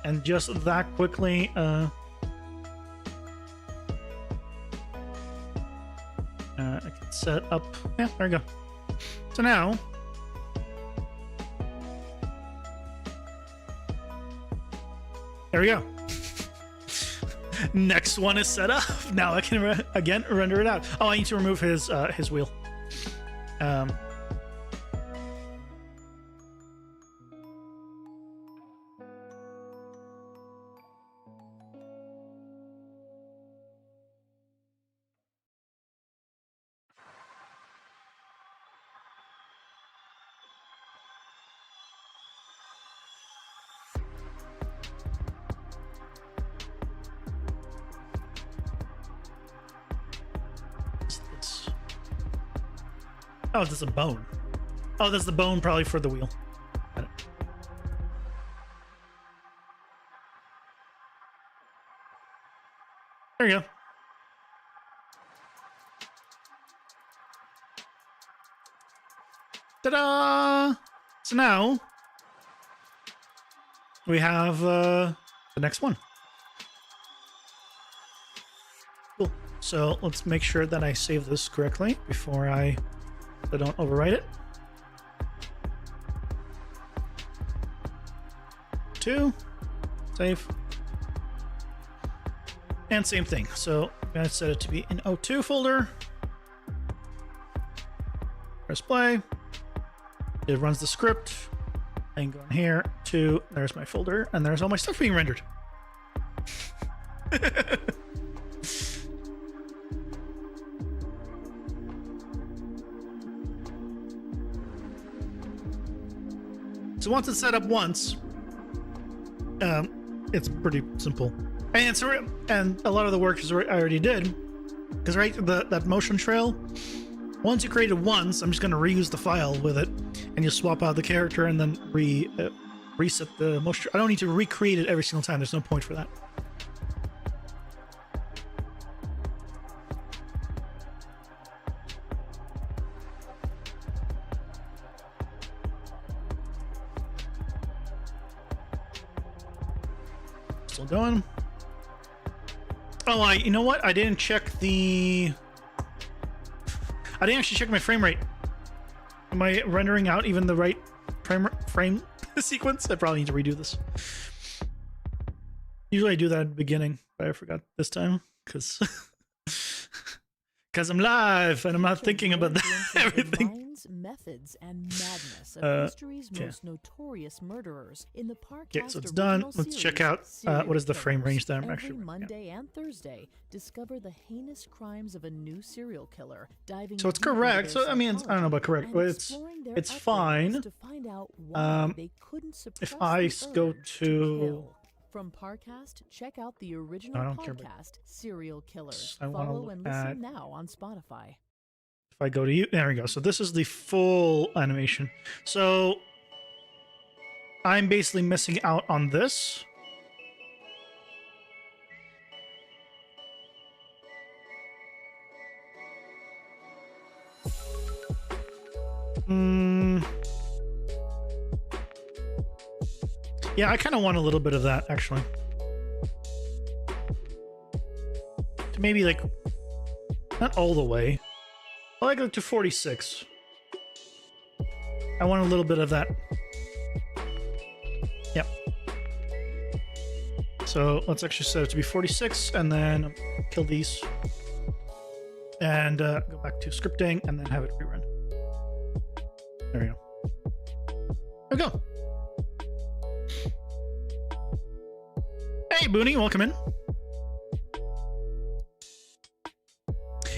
And just that quickly, I can set up. Yeah, there we go. So now, there we go. Next one is set up. Now I can again render it out. Oh, I need to remove his wheel. Oh, that's a bone. Oh, that's the bone probably for the wheel. Got it. There you go. Ta-da! So now we have the next one. Cool. So let's make sure that I save this correctly before I don't overwrite it. 2, save, and same thing. So I'm gonna set it to be in O2 folder. Press play. It runs the script. And go in here to, there's my folder, and there's all my stuff being rendered. So once it's set up once, it's pretty simple. And a lot of the work I already did, because right, that motion trail, once you create it once, I'm just going to reuse the file with it, and you swap out the character and then reset the motion. I don't need to recreate it every single time. There's no point for that. Still going. Oh, you know what? I didn't actually check my frame rate. Am I rendering out even the right frame sequence? I probably need to redo this. Usually I do that at the beginning, but I forgot this time because I'm live and I'm not thinking about everything. Methods and madness of history's most notorious murderers in the Okay, so it's done. Let's check out what is the frame range that I'm every actually Monday and Thursday. Discover the heinous crimes of a new serial killer. Diving So it's deep into correct. their So I mean, I don't know about correct, and but exploring their it's upbringings fine. to find out why they couldn't If suppress I the go urge to kill. From Parcast, check out the original I don't care about- podcast, Serial Killers. I wanna Follow look and listen at- now on Spotify. If I go to you, there we go. So this is the full animation. So I'm basically missing out on this. Yeah, I kind of want a little bit of that, actually. To maybe like, not all the way. I like it to 46. I want a little bit of that. Yep. So let's actually set it to be 46 and then kill these. And go back to scripting and then have it rerun. There we go. There we go. Hey, Booney, welcome in.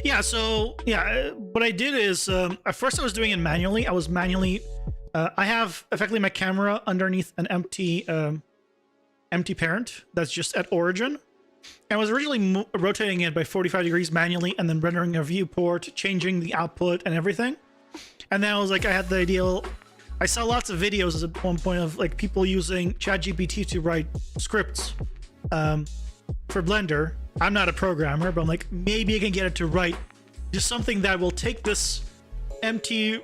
Yeah, so, yeah, what I did is, at first I was doing it manually. I have effectively my camera underneath an empty parent that's just at origin. And I was originally rotating it by 45 degrees manually and then rendering a viewport, changing the output and everything. And then I was like, I had the ideal. I saw lots of videos at one point of like people using ChatGPT to write scripts for Blender. I'm not a programmer, but I'm like, maybe I can get it to write just something that will take this empty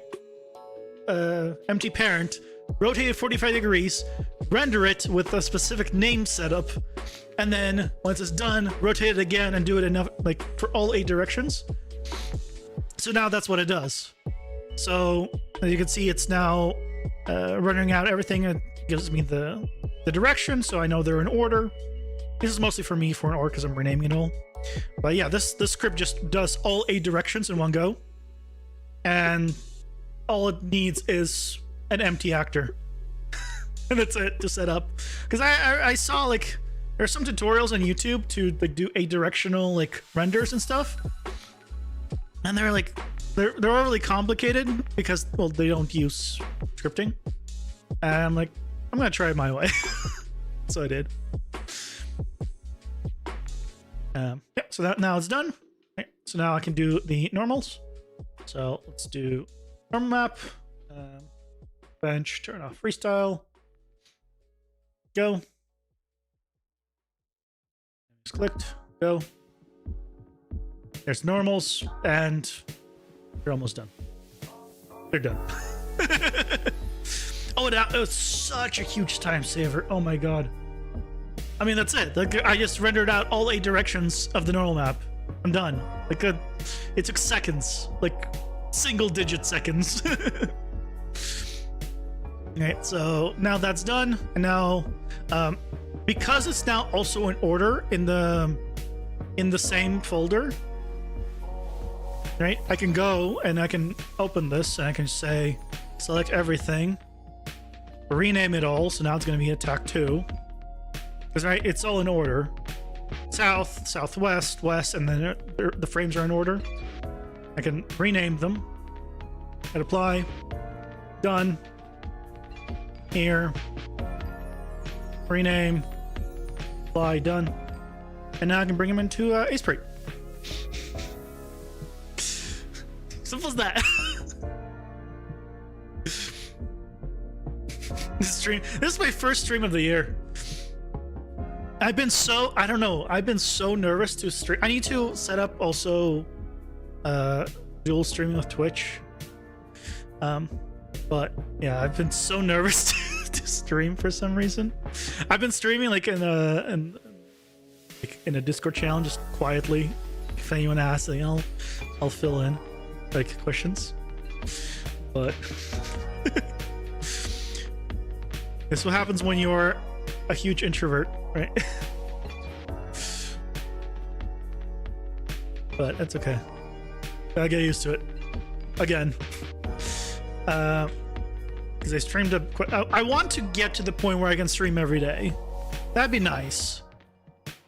parent, rotate it 45 degrees, render it with a specific name setup, and then once it's done, rotate it again and do it enough like for all 8 directions. So now that's what it does. So as you can see, it's now running out everything. It gives me the direction, so I know they're in order. This is mostly for me for an order because I'm renaming it all. But yeah, this script just does all 8 directions in one go, and all it needs is an empty actor, and that's it to set up. Because I saw like there's some tutorials on YouTube to like do 8 directional like renders and stuff, and they're like they're overly complicated because, well, they don't use scripting, and I'm like, I'm gonna try it my way. So I did. Yeah, so that now it's done. Okay, so now I can do the normals. So let's do normal map, bench, turn off freestyle, go. Just clicked, go. There's normals, and they're almost done. They're done. Oh, that was such a huge time saver. Oh my god. I mean, that's it. Like, I just rendered out all 8 directions of the normal map. I'm done. Like, it took seconds, like single-digit seconds. Okay, so now that's done, and now because it's now also in order in the same folder, right? I can go and I can open this and I can say select everything, rename it all. So now it's going to be attack 2. Because right, it's all in order. South, southwest, west, and then the frames are in order. I can rename them. Hit apply. Done. Here. Rename. Apply. Done. And now I can bring them into Aseprey. Simple as that. This is my first stream of the year. I've been so, I don't know, I've been so nervous to stream. I need to set up also dual streaming with Twitch. But yeah, I've been so nervous to stream for some reason. I've been streaming like in a Discord channel, just quietly. If anyone asks, like, I'll fill in like questions. But this is what happens when you're a huge introvert, right? But that's okay. Gotta get used to it. Again. Because I streamed I want to get to the point where I can stream every day. That'd be nice.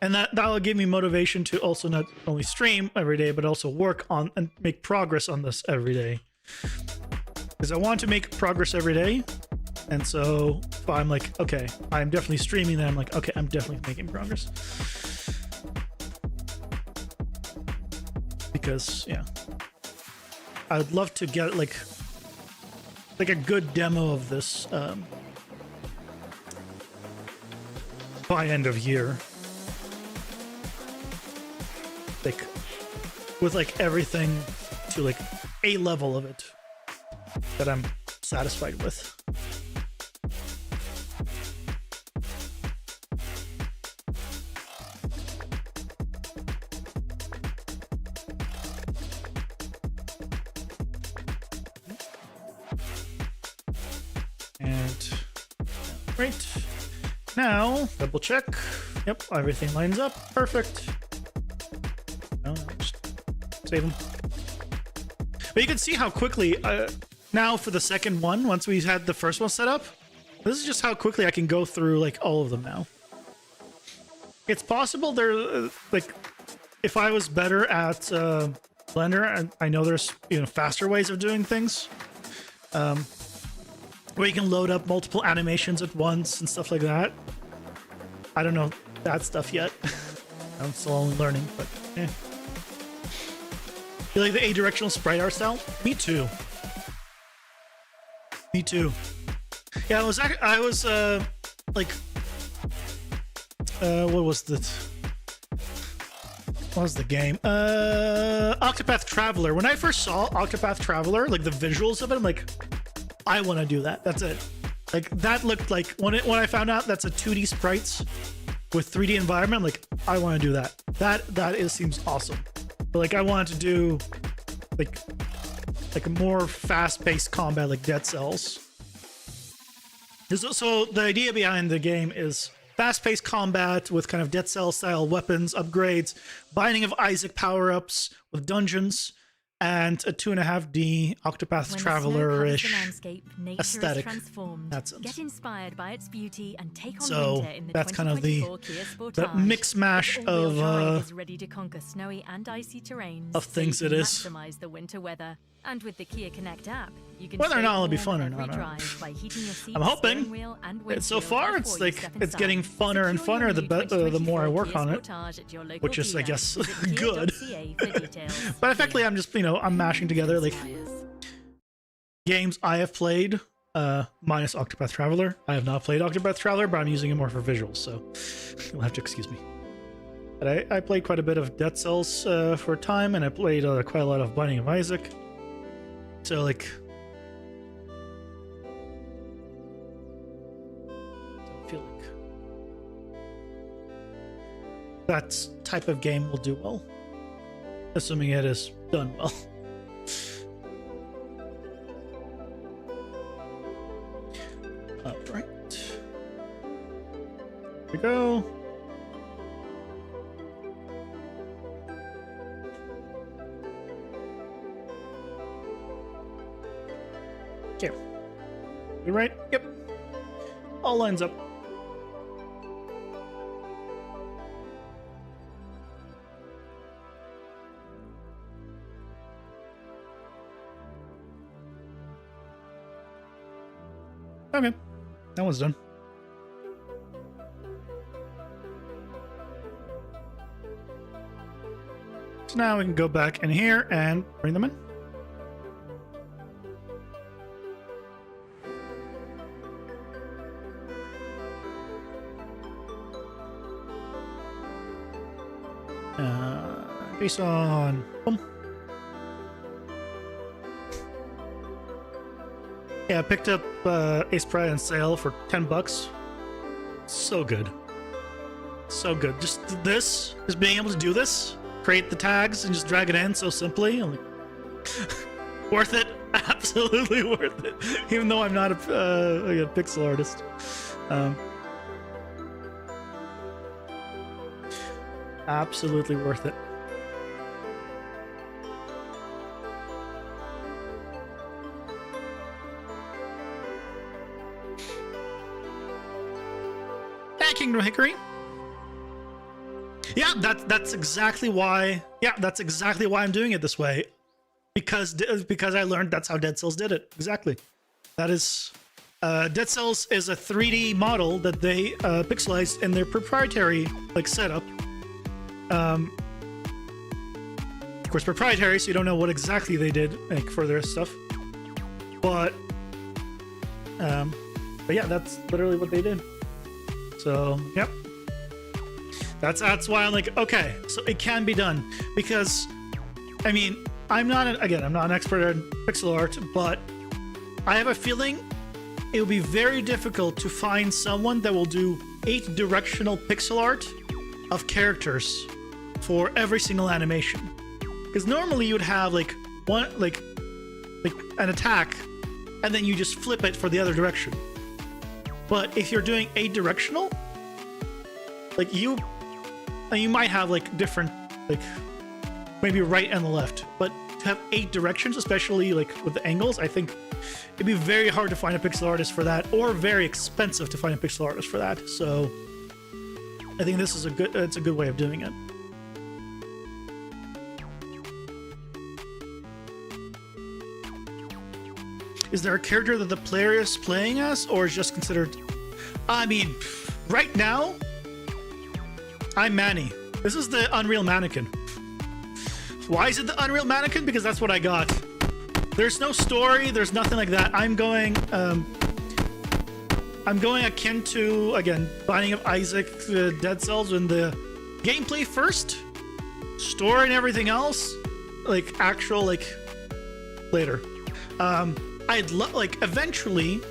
And that'll give me motivation to also not only stream every day, but also work on and make progress on this every day. Because I want to make progress every day. And so if I'm like, okay, I'm definitely streaming, then I'm like, okay, I'm definitely making progress. Because, yeah. I would love to get like a good demo of this by end of year. Like, with like everything to like a level of it that I'm satisfied with. And right now, double check. Yep, everything lines up. Perfect. No, just save them. But you can see how quickly, now for the second one, once we had the first one set up, this is just how quickly I can go through like all of them now. It's possible there, like, if I was better at Blender, and I know there's, you know, faster ways of doing things, where you can load up multiple animations at once and stuff like that. I don't know that stuff yet. I'm still only learning, but yeah. You like the A-directional sprite art style? Me too. Me too. Yeah, I was like, what was the game? Octopath Traveler. When I first saw Octopath Traveler, like the visuals of it, I'm like, I want to do that. That's it. Like that looked like when I found out that's a 2D sprites with 3D environment, I'm like, I want to do that. That seems awesome. But like I wanted to do like a more fast-paced combat like Dead Cells. So the idea behind the game is fast-paced combat with kind of Dead Cell style weapons, upgrades, Binding of Isaac power-ups with dungeons, and a 2.5D Octopath Traveler-ish aesthetic. That's it. Get inspired by its beauty and take on So winter in the that's kind of the 2024 Kia Sportage. mix mash All-wheel drive of is ready to conquer snowy and icy terrains, of things so you it can is. maximize the winter weather. And with the Kia Connect app, you can Whether or stay not it'll be warm fun or every not, drive by heating your seats, I'm hoping. steering wheel, and So windshield far, it's before you like step it's inside. getting funner and Secure funner your the new the more I 2024 work Kia on it, Sportage at your local which is, I dealer. guess, Visit good. kia.ca for details. But effectively, I'm just I'm mashing together like games I have played, minus Octopath Traveler. I have not played Octopath Traveler, but I'm using it more for visuals, so you'll have to excuse me. But I played quite a bit of Dead Cells for a time, and I played quite a lot of Binding of Isaac. So like, I feel like that type of game will do well, assuming it is done well. Right. Here we go. Okay. You right? Yep. All lines up. Okay. That one's done. So now we can go back in here and bring them in. Based on boom. Yeah, I picked up Ace Pride on sale for $10. So good. So good. Just being able to do this, create the tags and just drag it in so simply. I'm like, worth it. Absolutely worth it. Even though I'm not a pixel artist. Absolutely worth it. Kingdom Hickory. Yeah, that's exactly why. Yeah, that's exactly why I'm doing it this way, because I learned that's how Dead Cells did it. Exactly. That is, Dead Cells is a 3D model that they pixelized in their proprietary setup. Of course, proprietary, so you don't know what exactly they did for their stuff. But yeah, that's literally what they did. So, yep. That's why I'm like, okay, so it can be done. Because, I mean, I'm not an expert in pixel art, but I have a feeling it will be very difficult to find someone that will do 8-directional pixel art of characters for every single animation. Because normally you would have one an attack, and then you just flip it for the other direction. But if you're doing 8-directional, you might have different, maybe right and the left, but to have 8 directions, especially with the angles, I think it'd be very hard to find a pixel artist for that, or very expensive to find a pixel artist for that. So I think this is a good way of doing it. Is there a character that the player is playing as, or is just considered? I mean, right now, I'm Manny. This is the Unreal Mannequin. Why is it the Unreal Mannequin? Because that's what I got. There's no story. There's nothing like that. I'm going akin to, again, Binding of Isaac, Dead Cells, in the gameplay first, story and everything else, like actual, like later. I'd love, like, eventually,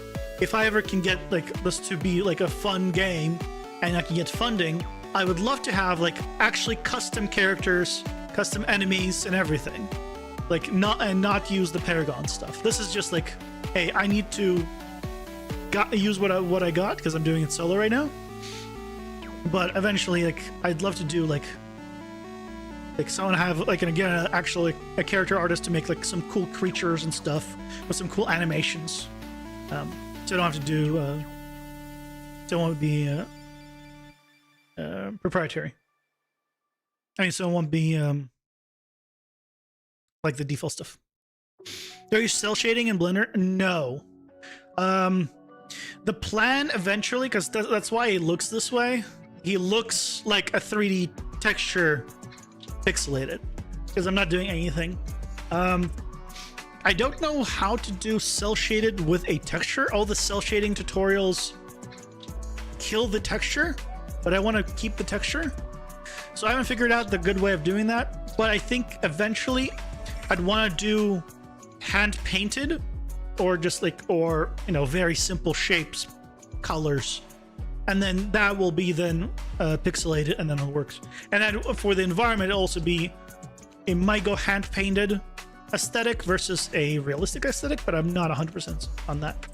if I ever can get like this to be like a fun game and I can get funding, I would love to have like actually custom characters, custom enemies and everything. Like not use the Paragon stuff. This is just like, hey, I need to use what I got because I'm doing it solo right now. But eventually, like, I'd love to do like someone have like actually a character artist to make like some cool creatures and stuff with some cool animations. So I don't have to do. Don't want to be proprietary. I mean, so it won't be like the default stuff. Do you cell shading in Blender? No. The plan eventually, because that's why he looks this way. He looks like a 3D texture pixelated, because I'm not doing anything. I don't know how to do cell shaded with a texture. All the cell shading tutorials kill the texture, but I want to keep the texture. So I haven't figured out the good way of doing that, but I think eventually I'd want to do hand painted or just like, or, you know, very simple shapes, colors, and then that will be then pixelated, and then it works. And then for the environment, it'll also be, it might go hand painted aesthetic versus a realistic aesthetic, but I'm not 100% on that.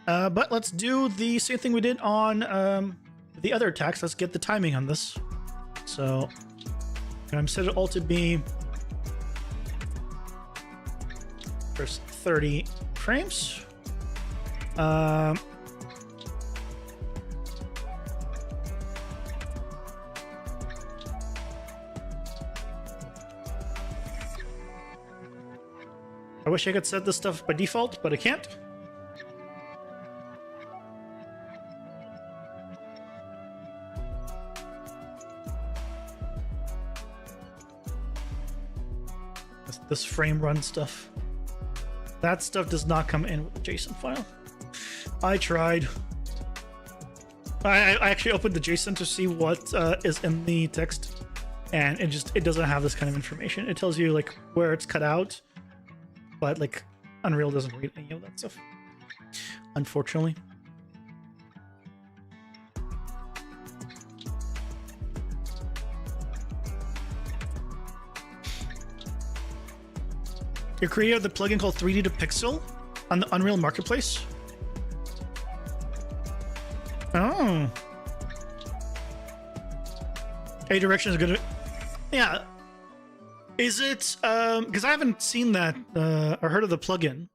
But let's do the same thing we did on the other attacks. Let's get the timing on this. So I'm set it all to be first 30 frames. I wish I could set this stuff by default, but I can't. This frame run stuff. That stuff does not come in with the JSON file. I tried. I actually opened the JSON to see what is in the text, and it doesn't have this kind of information. It tells you like where it's cut out, but like Unreal doesn't read any of that stuff, unfortunately. You created the plugin called 3D to Pixel on the Unreal Marketplace. Oh. A direction is good. Yeah. Is it, because I haven't seen that or heard of the plugin.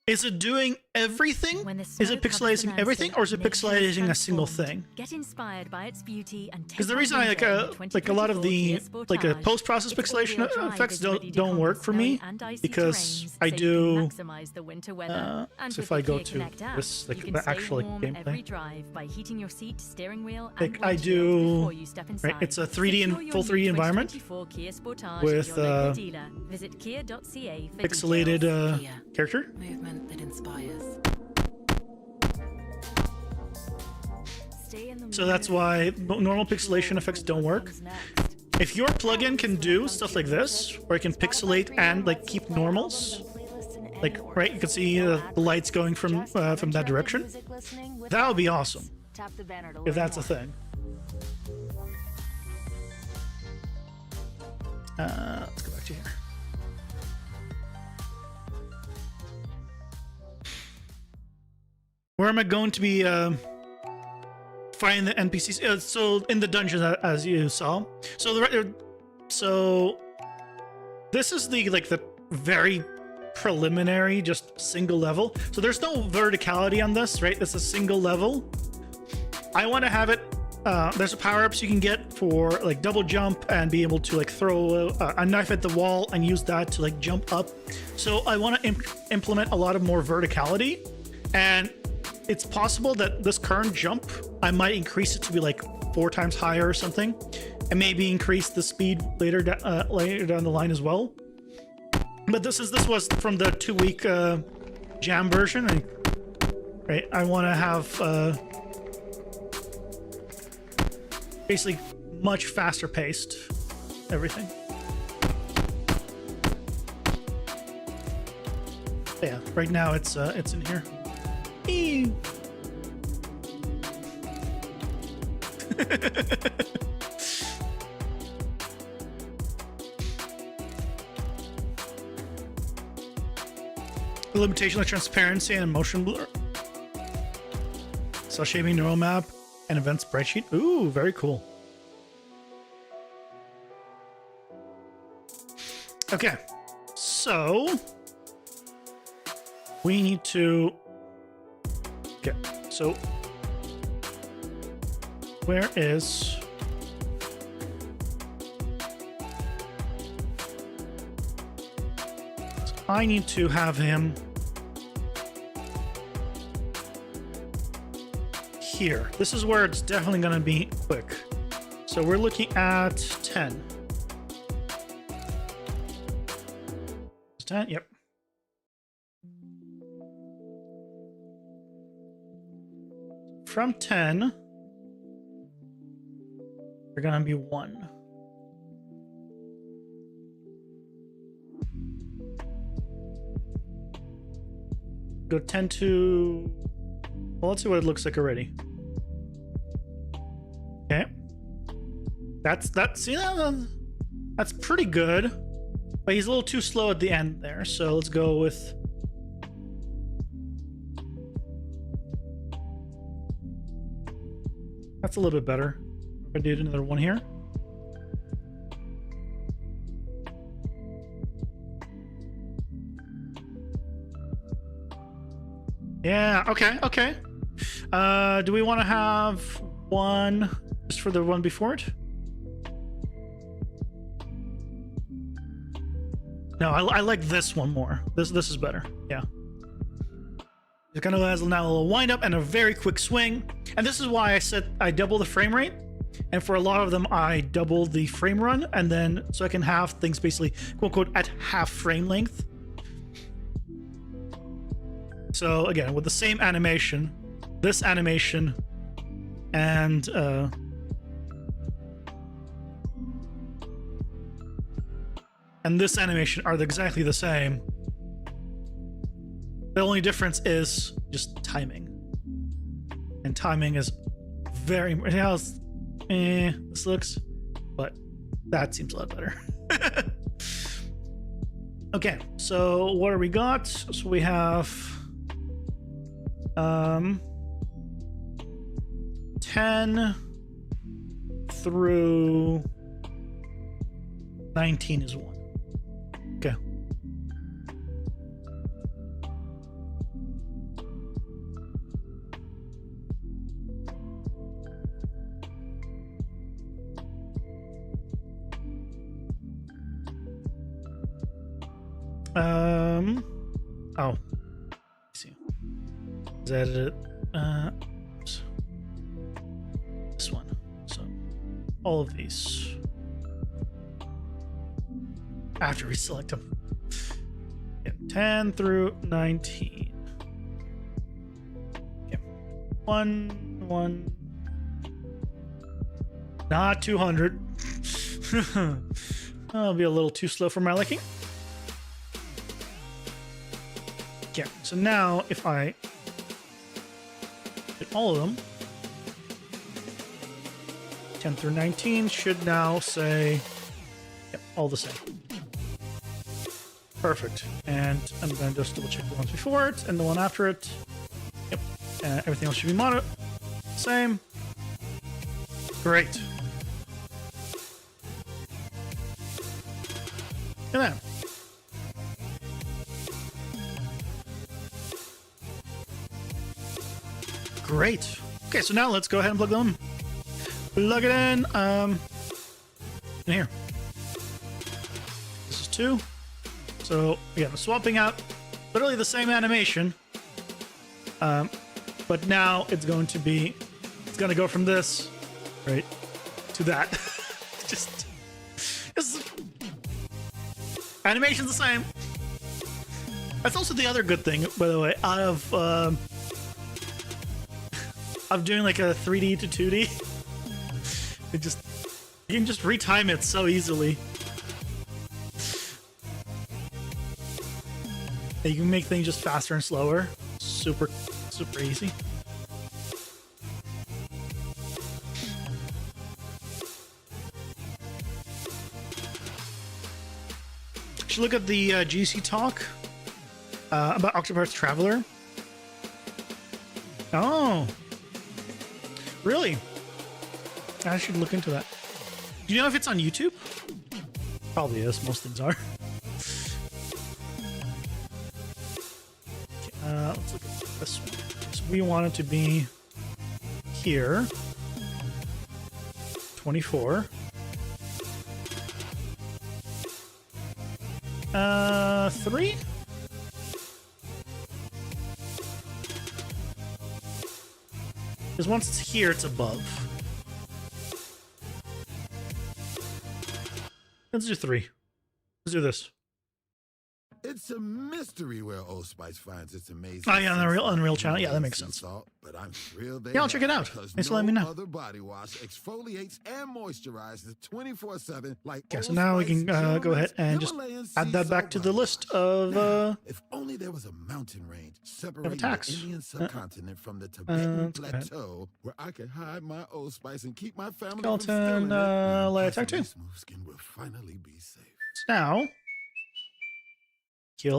Is it doing everything? Is it pixelating everything, or is it pixelating a single thing? Get inspired by its beauty and because the reason I like a lot of the post-process pixelation effects don't work for me, because I do. So if I go to this, like the actual gameplay, like I do, right? It's a 3D and full 3D environment with pixelated character. That inspires. So that's why normal pixelation effects don't work. If your plugin can do stuff like this, where it can pixelate and like keep normals, like right, you can see the lights going from that direction. That would be awesome. If that's a thing. Let's go back to here. Where am I going to be finding the NPCs? So in the dungeon, as you saw. So this is the very preliminary, just single level. So there's no verticality on this, right? It's a single level. I want to have it. There's a power-ups you can get for like double jump and be able to like throw a knife at the wall and use that to like jump up. So I want to implement a lot of more verticality, and it's possible that this current jump, I might increase it to be like 4 times higher or something, and maybe increase the speed later down the line as well. But this was from the 2-week jam version. Right, I want to have basically much faster paced everything. Yeah, right now it's in here. Eee. The limitation of transparency and motion blur. Cell shading neural map and event spreadsheet. Ooh, very cool. Okay, so we need to. Okay, so where is? I need to have him here. This is where it's definitely going to be quick. So we're looking at 10. 10, yep. From 10, we're going to be 1. Go 10 to... Well, let's see what it looks like already. Okay. That's pretty good. But he's a little too slow at the end there, so let's go with... That's a little bit better. If I do another one here. Yeah, okay. Do we want to have one just for the one before it? No, I like this one more. This is better. Yeah. It kind of has now a little wind up and a very quick swing. And this is why I said I double the frame rate. And for a lot of them, I double the frame run, and then so I can have things basically quote unquote at half frame length. So again, with the same animation, this animation and this animation are exactly the same. The only difference is just timing. And timing is very... this looks... But that seems a lot better. Okay, so what do we got? So we have... 10 through 19 is 1. Okay. Oh. Let's see. Is that it? Oops. This one. So, all of these. After we select them. Yeah, 10 through 19. Okay. 1. Not 200. That'll be a little too slow for my liking. Yeah, so now if I hit all of them, 10 through 19 should now say, yep, all the same. Perfect. And I'm going to just double check the ones before it and the one after it. Yep. Everything else should be same. Great. Look at that. Great. Okay, so now let's go ahead and plug them. Plug it in. In here. This is 2. So again, swapping out literally the same animation. But now it's going to go from this right to that. just animation's the same. That's also the other good thing, by the way, out of doing like a 3D to 2D. You can just retime it so easily. You can make things just faster and slower. Super easy. Should look at the GC talk about Octopath Traveler. Oh, really? I should look into that. Do you know if it's on YouTube? Probably is. Most things are. Let's look at this one. So we want it to be here. 24. 3? Because once it's here, it's above. Let's do 3. Let's do this. It's a mystery where Old Spice finds its amazing. Oh yeah, on the Unreal channel. Yeah, that makes sense. But I'm thrilled Yeah, I'll check it out. Thanks for letting me know. Other body wash exfoliates and moisturizes 24/7 like. Okay, so now we can go ahead and just add that back to the list of. If only there was a mountain range separating the attacks. Indian subcontinent from the Tibetan plateau where I could hide my Old Spice and keep my family from Skeleton, stealing it. light attack too. Smooth skin will finally be safe. So now,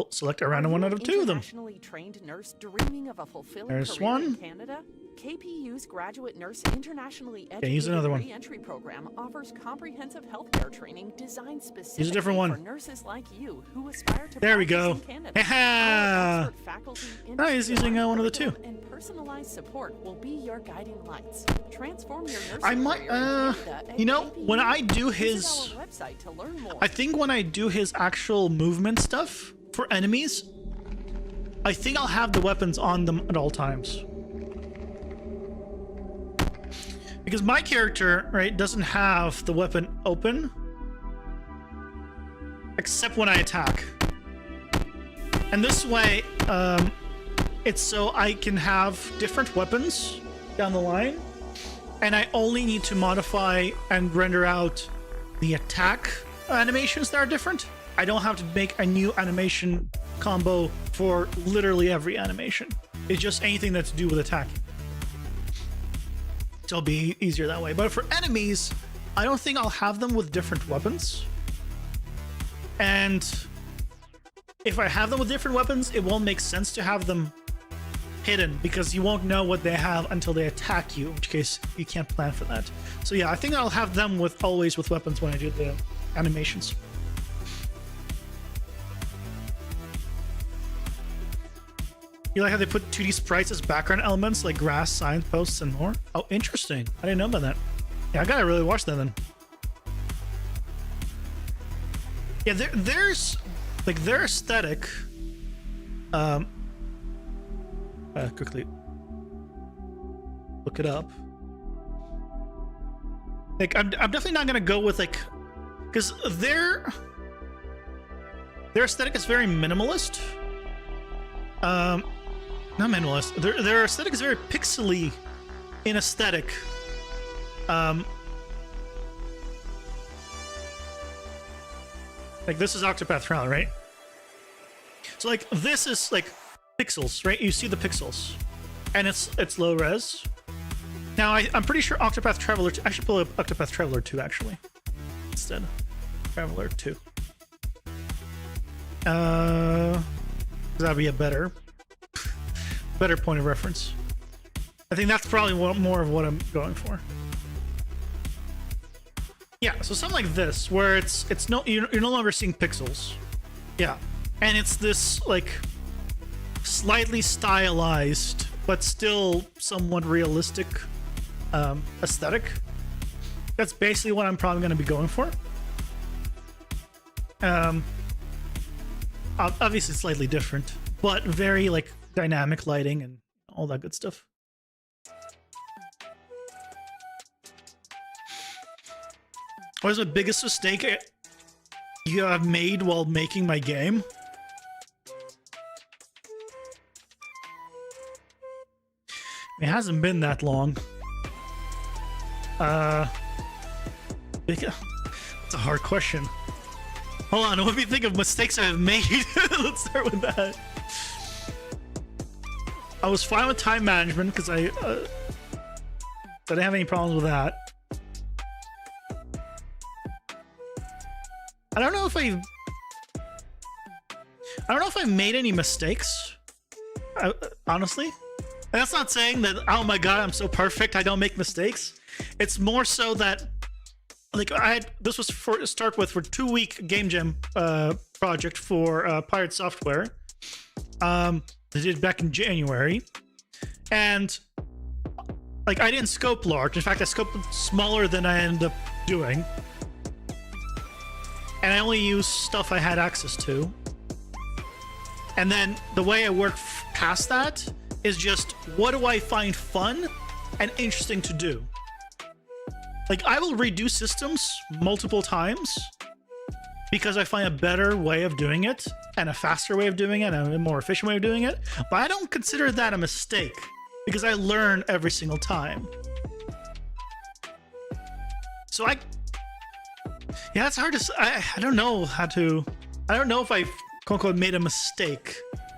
select a random one out of 2 of them. Internationally trained nurse dreaming of a fulfilling There's career in one. Canada? KPU's Graduate Nurse Internationally use another Educated one. Re-Entry Program offers comprehensive healthcare training designed specifically Use a different one. for nurses like you who aspire to There we practice go. in Canada. Ha-ha! Our expert faculty, Now he's using one of the 2. curriculum, and personalized support will be your guiding lights. Transform your nursing I might, career in Canada at you know, KPU. when I do Visit his, our website to learn more. I think when I do his actual movement stuff for enemies, I think I'll have the weapons on them at all times. Because my character, right, doesn't have the weapon open. Except when I attack. And this way, it's so I can have different weapons down the line. And I only need to modify and render out the attack animations that are different. I don't have to make a new animation combo for literally every animation. It's just anything that's to do with attacking. So it'll be easier that way. But for enemies, I don't think I'll have them with different weapons. And if I have them with different weapons, it won't make sense to have them hidden because you won't know what they have until they attack you, in which case you can't plan for that. So yeah, I think I'll have them with always with weapons when I do the animations. You like how they put 2D sprites as background elements like grass, signposts, and more? Oh, interesting. I didn't know about that. Yeah, I gotta really watch that then. Yeah, there's like their aesthetic. Quickly look it up. Like, I'm definitely not gonna go with like, because their aesthetic is very minimalist. Not minimalist. Their aesthetic is very pixely in aesthetic. Like this is Octopath Traveler, right? So like this is like pixels, right? You see the pixels, and it's low res. Now I'm pretty sure Octopath Traveler 2, I should pull up Octopath Traveler 2 actually instead. Traveler 2. That'd be a better point of reference. I think that's probably more of what I'm going for. Yeah, so something like this, where it's no you're no longer seeing pixels. Yeah, and it's this like slightly stylized but still somewhat realistic aesthetic. That's basically what I'm probably going to be going for. Obviously slightly different, but very like dynamic lighting and all that good stuff. What is the biggest mistake you have made while making my game? It hasn't been that long. It's a hard question. Hold on, let me think of mistakes I've made. Let's start with that. I was fine with time management because I didn't have any problems with that. I don't know if I made any mistakes. Honestly, and that's not saying that, oh my god, I'm so perfect, I don't make mistakes. It's more so that, like, this was for 2-week game jam project for Pirate Software. I did back in January, and like I didn't scope large. In fact, I scoped smaller than I ended up doing, and I only used stuff I had access to. And then the way I work past that is just, what do I find fun and interesting to do? Like, I will redo systems multiple times because I find a better way of doing it and a faster way of doing it and a more efficient way of doing it. But I don't consider that a mistake because I learn every single time. So yeah, it's hard to, I don't know how to, I don't know if I quote unquote made a mistake.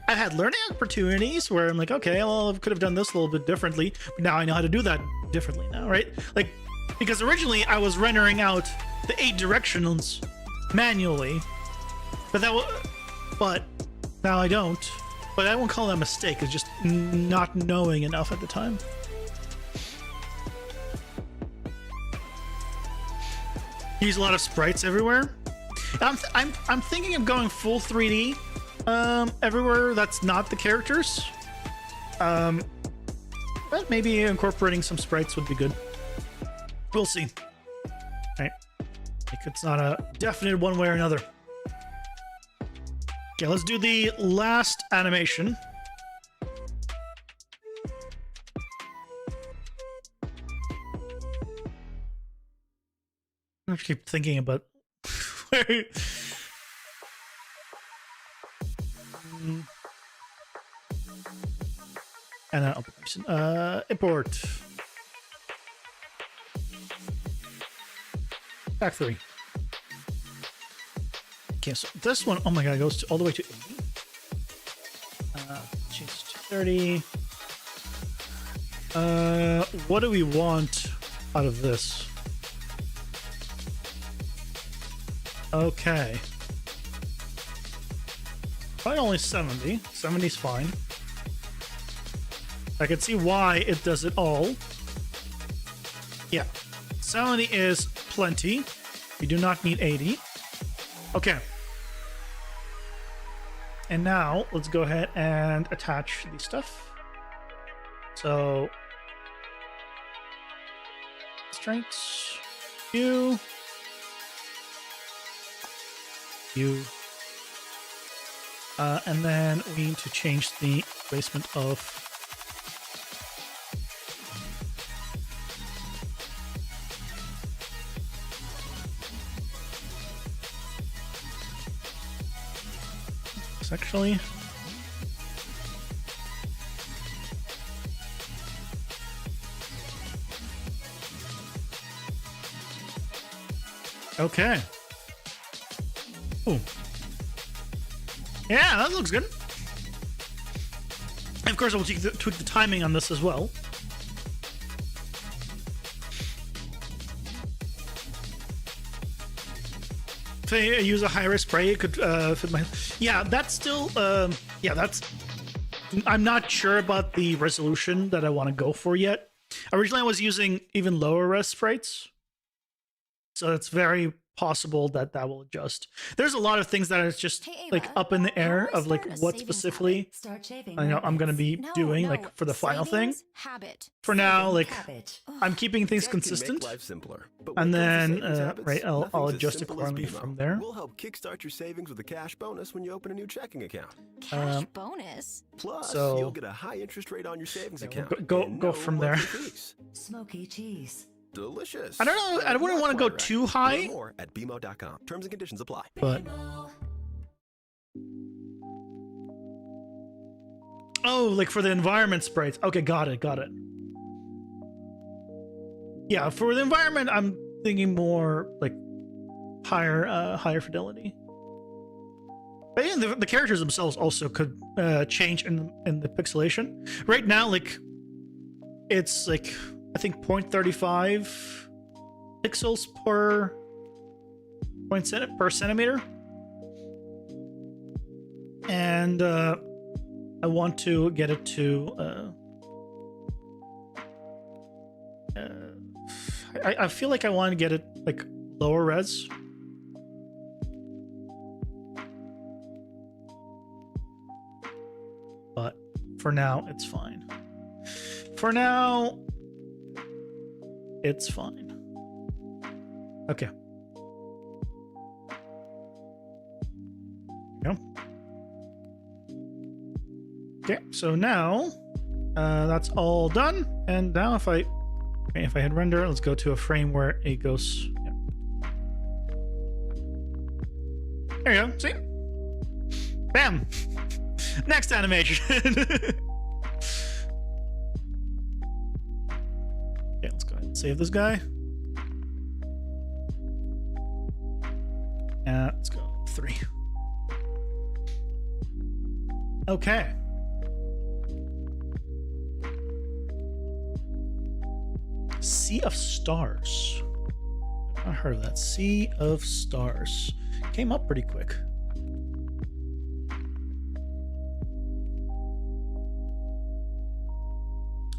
I've had learning opportunities where I'm like, okay, well, I could have done this a little bit differently, but now I know how to do that differently now, right? Like, because originally I was rendering out the 8 directions manually, but now I don't. But I won't call that a mistake. It's just not knowing enough at the time. Use a lot of sprites everywhere. I'm thinking of going full 3D everywhere that's not the characters. But maybe incorporating some sprites would be good. We'll see. Right. Like, it's not a definite one way or another. Okay, let's do the last animation. I keep thinking about where. And then import. Back 3. Okay, so this one, oh my god, goes all the way to 80. Change to 30. What do we want out of this? Okay. Probably only 70. 70's fine. I can see why it does it all. Yeah. 70 is plenty. We do not need 80. Okay. And now let's go ahead and attach the stuff. So, strengths, you, and then we need to change the placement of actually. Okay. Ooh. Yeah, that looks good. And of course, I will tweak the timing on this as well. If I use a high-res spray, it could fit my... Yeah, that's still... yeah, that's... I'm not sure about the resolution that I want to go for yet. Originally, I was using even lower-res sprites. So it's very possible that that will adjust. There's a lot of things that is just like up in the air of like what specifically I know I'm gonna be doing like for the final thing. For now, like I'm keeping things consistent, and then right, I'll adjust accordingly from there. We'll help kickstart your savings with a cash bonus when you open a new checking account. Cash bonus. Plus, so you'll get a high interest rate on your savings account. Go from there. Smoky cheese. Delicious. I don't know. I wouldn't want to go too high. Learn more at BMO.com. Terms and conditions apply. But oh, like for the environment sprites. Okay, got it. Yeah, for the environment, I'm thinking more like higher fidelity. But yeah, the characters themselves also could change in the pixelation. Right now, like it's like I think 0.35 pixels per centimeter, and I want to get it to. I feel like I want to get it like lower res. But for now, it's fine. For now, it's fine. Okay. There we go. Okay, so now that's all done. And now if I hit render, let's go to a frame where it goes. Yeah. There you go. See? Bam. Next animation. Okay, let's go ahead and save this guy. Let's go 3. Okay. Sea of Stars. I heard of that. Sea of Stars. Came up pretty quick.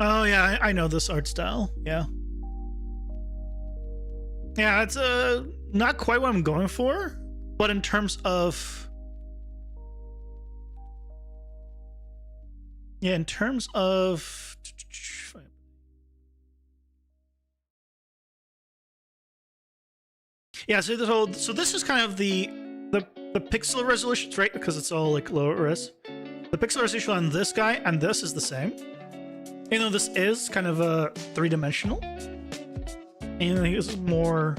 Oh yeah, I know this art style. Yeah. Yeah, it's not quite what I'm going for, but in terms of yeah, so this is kind of the pixel resolutions, right? Because it's all like lower res. The pixel resolution on this guy and this is the same. You know, this is kind of a 3-dimensional. And I think it's more.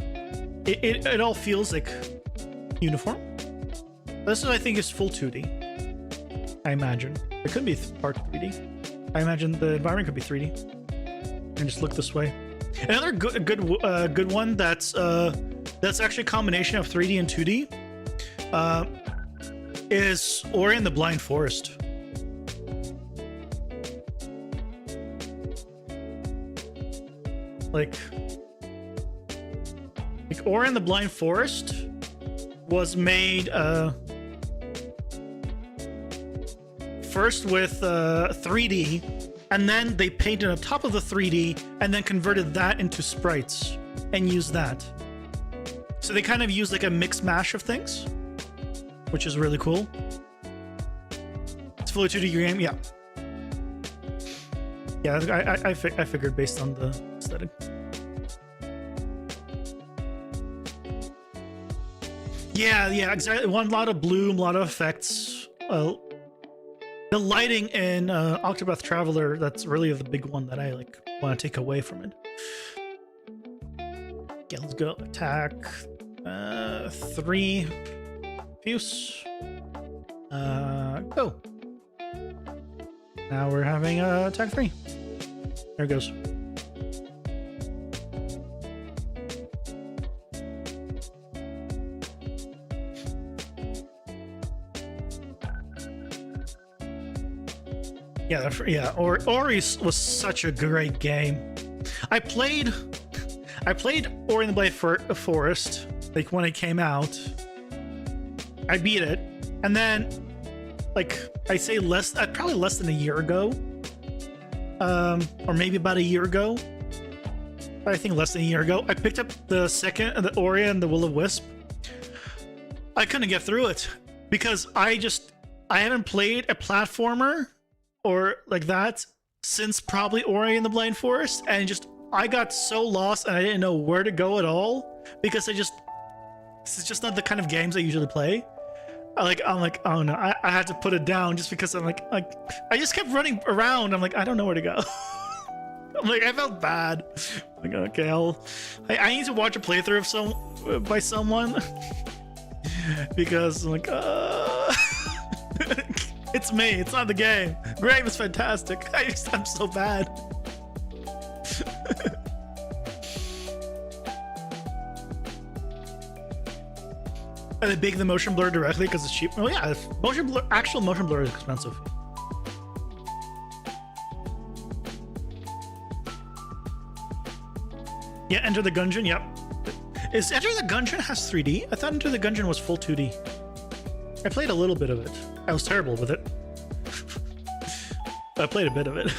It all feels like uniform. This is, I think, is full 2D. I imagine it could be part 3D. I imagine the environment could be 3D. And just look this way. Another good one that's actually a combination of 3D and 2D is Ori and the Blind Forest. Like Ori and the Blind Forest was made first with 3D, and then they painted on top of the 3D and then converted that into sprites and used that. So they kind of use like a mix mash of things, which is really cool. It's fully 2D game, yeah. Yeah, I figured based on the aesthetic. Yeah, exactly. One lot of bloom, a lot of effects. The lighting in Octopath Traveler, that's really the big one that I like want to take away from it. Yeah, let's go. Attack 3. Fuse. Go. Now we're having attack 3. There it goes. Yeah, Ori was such a great game. I played Ori and the Blind Forest like when it came out. I beat it, and then like I say probably less than a year ago, or maybe about a year ago. I think less than a year ago, I picked up the Ori and the Will-O-Wisp. I couldn't get through it because I haven't played a platformer or like that since probably Ori and the Blind Forest, and I got so lost and I didn't know where to go at all because this is just not the kind of games I usually play. I'm like, oh no, I had to put it down just because I'm like I just kept running around. I'm like, I don't know where to go. I'm like, I felt bad. Like, okay, I need to watch a playthrough of by someone because I'm like, it's me. It's not the game. Grave is fantastic. I'm so bad. Are they big the motion blur directly because it's cheap? Oh yeah, actual motion blur is expensive. Yeah, Enter the Gungeon. Yep. Is Enter the Gungeon has 3D? I thought Enter the Gungeon was full 2D. I played a little bit of it. I was terrible with it. I played a bit of it.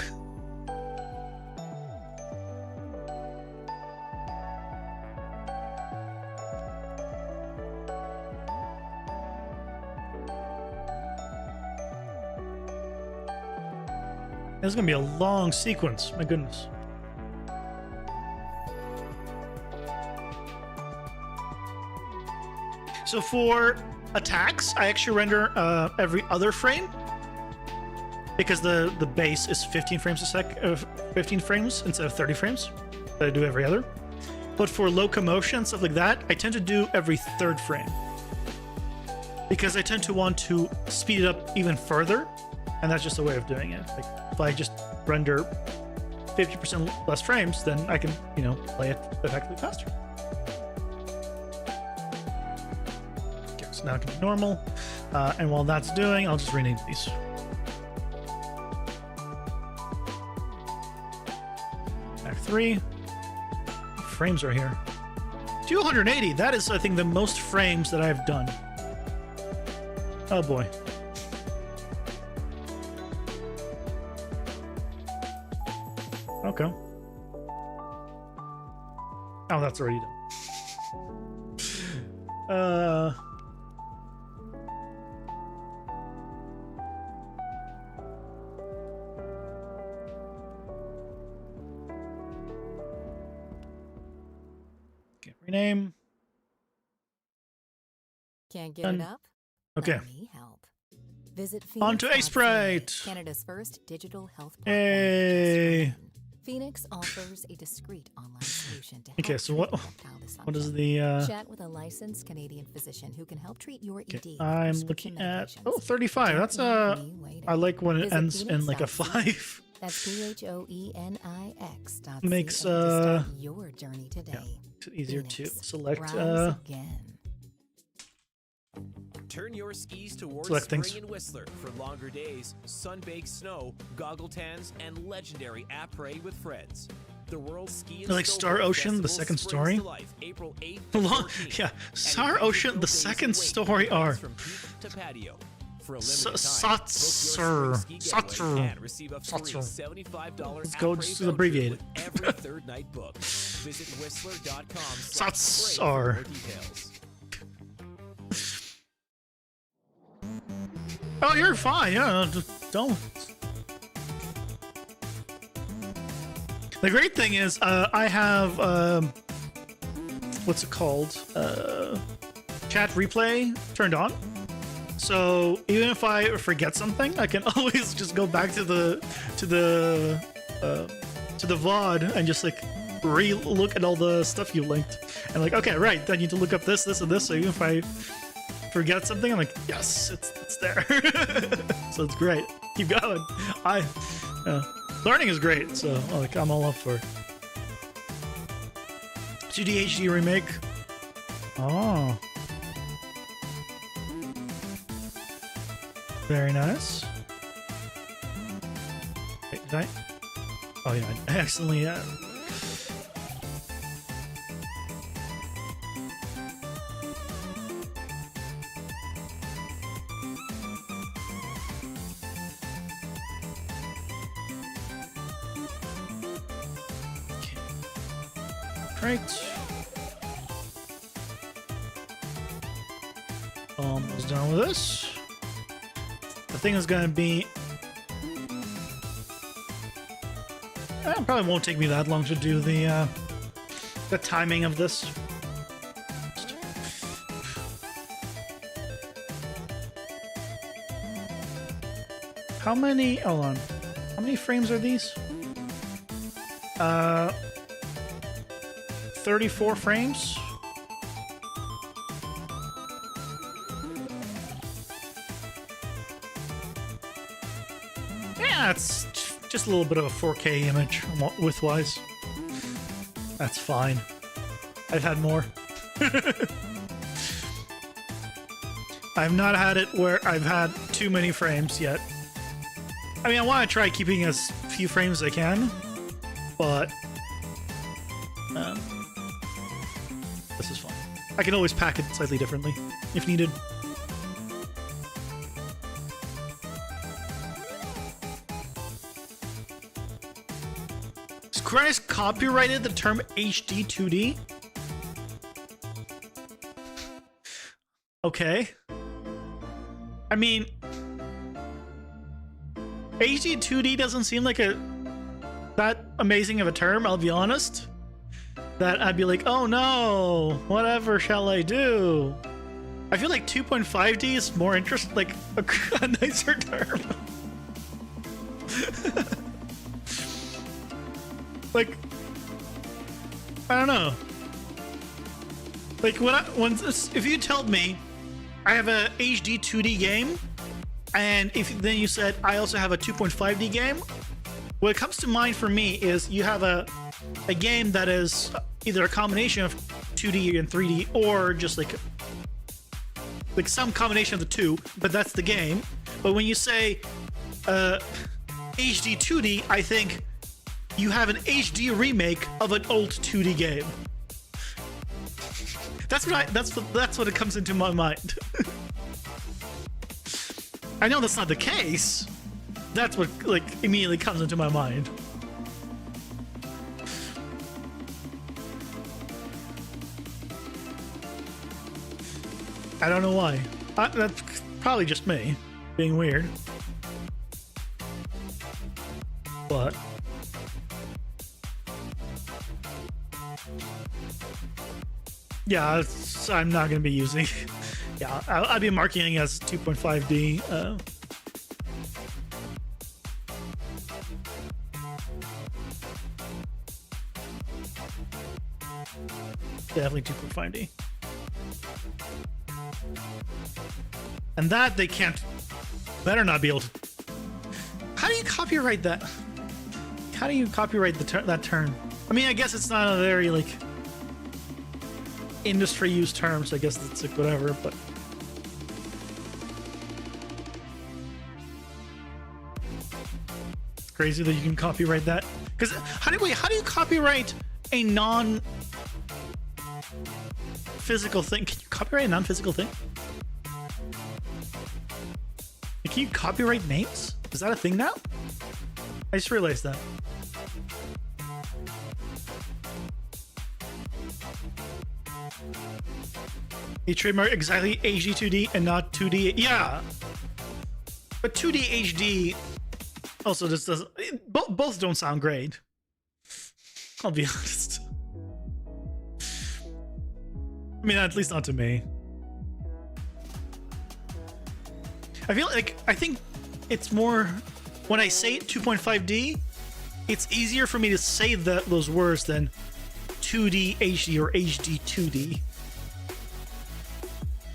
This is gonna be a long sequence. My goodness. So for attacks, I actually render every other frame because the base is 15 frames a sec, 15 frames instead of 30 frames that I do every other. But for locomotion, stuff like that, I tend to do every third frame because I tend to want to speed it up even further, and that's just a way of doing it. Like if I just render 50% less frames, then I can, play it effectively faster. Okay, so now it can be normal, and while that's doing, I'll just rename these. Back 3. Frames are here. 280. That is, I think, the most frames that I've done. Oh boy. Okay. Oh, that's already done. Okay, rename. Can't get it up? Okay. Let me help. Visit On to Sprite. Canada's first digital health platform. Hey. Phoenix offers a discreet online solution to help Okay, so what is the chat with a licensed Canadian physician who can help treat your ED. I'm looking at 35. That's I like when it ends in like a 5. That's PHOENIX. Makes your journey today. Yeah, easier to select again. Turn your skis towards select spring things. in Whistler for longer days, sun-baked snow, goggle tans, and legendary après with friends. The World's Ski and like Star Ocean, the second story. Life, April 8th to 14th, yeah, Star Ocean, the second story are from peak to patio. For a Satser. Let's go just abbreviate it. Every third night book. Visit whistler.com. Satser. Oh, you're fine. Yeah, don't. The great thing is, I have what's it called? Chat replay turned on. So even if I forget something, I can always just go back to the VOD and just like re-look at all the stuff you linked and like, okay, right, I need to look up this, and this. So even if I forget something, I'm like, yes, it's there. So it's great. Keep going. Learning is great, so like I'm all up for it. 2D HD remake. Oh. Very nice. Wait, did I? Oh yeah, I accidentally Right. Almost done with this. The thing is gonna be... It probably won't take me that long to do the timing of this. How many... Hold on. How many frames are these? 34 frames. Yeah, it's just a little bit of a 4K image width-wise. That's fine. I've had more. I've not had it where I've had too many frames yet. I mean, I want to try keeping as few frames as I can, but this is fine. I can always pack it slightly differently if needed. Square Enix copyrighted the term HD 2D? Okay. I mean, HD 2D doesn't seem like that amazing of a term, I'll be honest. That I'd be like, oh no, whatever shall I do? I feel like 2.5D is more interesting, like a nicer term. Like, I don't know. Like if you told me I have a HD 2D game, and if then you said I also have a 2.5D game, what comes to mind for me is you have a game that is either a combination of 2D and 3D, or just like some combination of the two, but that's the game. But when you say HD 2D, I think you have an HD remake of an old 2D game. That's what it comes into my mind. I know that's not the case. That's what like immediately comes into my mind. I don't know why. That's probably just me being weird. But yeah, I'm not going to be using. Yeah, I'll be marking it as 2.5D. Definitely 2.5D. And that they better not be able to. How do you copyright that? How do you copyright that term? I mean, I guess it's not a very like industry use term, so I guess it's like whatever, but it's crazy that you can copyright that. Because how do you copyright a non-physical thing? Can you copyright a non-physical thing? Can you copyright names? Is that a thing now? I just realized that. You trademark exactly HD 2D and not 2D. Yeah, but 2D HD also just doesn't. Both don't sound great. I'll be honest. I mean, at least not to me. I think it's more when I say 2.5D, it's easier for me to say those words than 2D HD or HD 2D.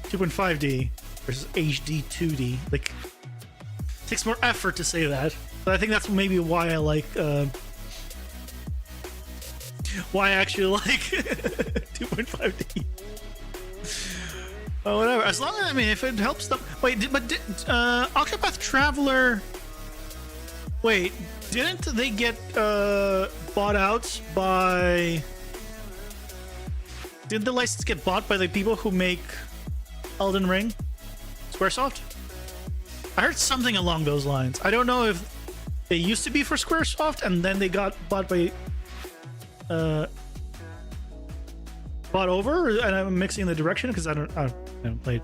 2.5D versus HD 2D. Like, it takes more effort to say that. But I think that's maybe why I like why I actually like 2.5D. Oh, whatever. As long as, I mean, if it helps them. Wait, Octopath Traveler. Wait, didn't they get bought out by? Didn't the license get bought by the people who make Elden Ring? Squaresoft? I heard something along those lines. I don't know if they used to be for Squaresoft and then they got bought by bought over, and I'm mixing the direction because I haven't played.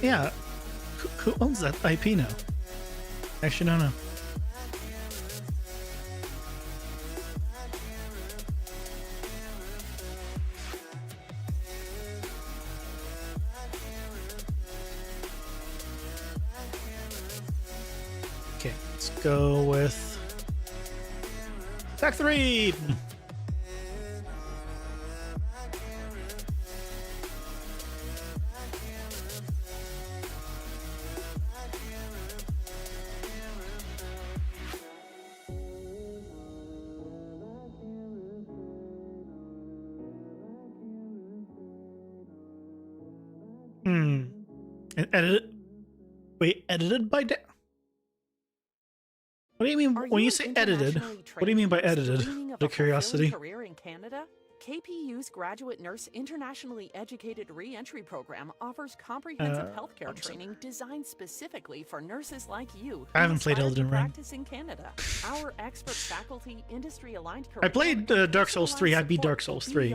Yeah, who owns that IP now? Actually, no. Let's go with attack 3. Edited. Wait, edited by What do you mean when you say edited? What do you mean by edited? Out of curiosity. Career in Canada? KPU's Graduate Nurse Internationally Educated Re-Entry Program offers comprehensive healthcare training designed specifically for nurses like you. I haven't played Elden Ring. Practice in Canada. Our expert faculty, industry-aligned. I played Dark Souls 3. I beat Dark Souls 3.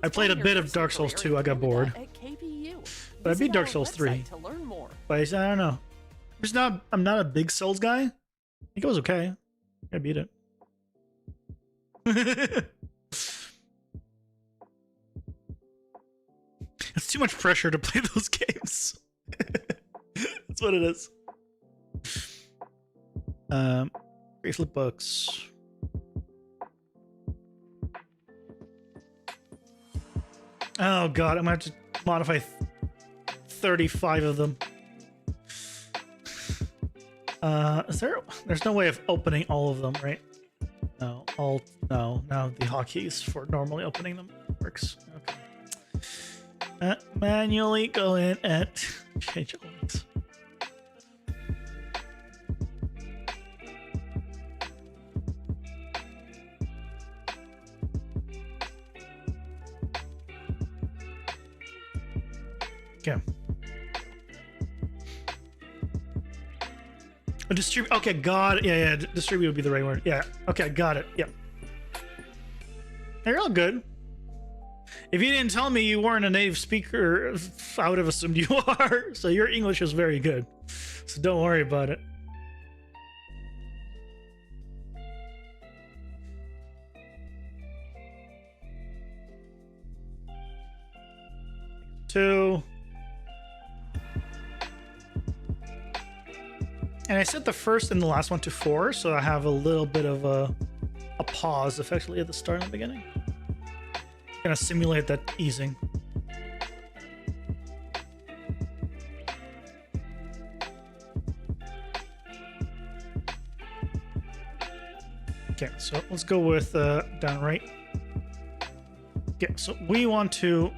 I played a bit of Dark Souls 2. I got bored. But I beat Dark Souls 3. But I don't know. I'm not a big Souls guy. I think it was okay. I beat it. It's too much pressure to play those games. That's what it is. Bracelet books. Oh god, I'm gonna have to modify 35 of them. There's no way of opening all of them, right? No, no, now the hotkeys for normally opening them works. Okay. Manually go in and change elements. Okay. Distribute. Okay, got it. Yeah, distribute would be the right word. Yeah. Okay, got it. Yep. You're all good. If you didn't tell me you weren't a native speaker, I would have assumed you are. So your English is very good. So don't worry about it. Two. And I set the first and the last one to 4, so I have a little bit of a pause effectively at the start and the beginning. Gonna simulate that easing. Okay, so let's go with down right. Yeah, so we want to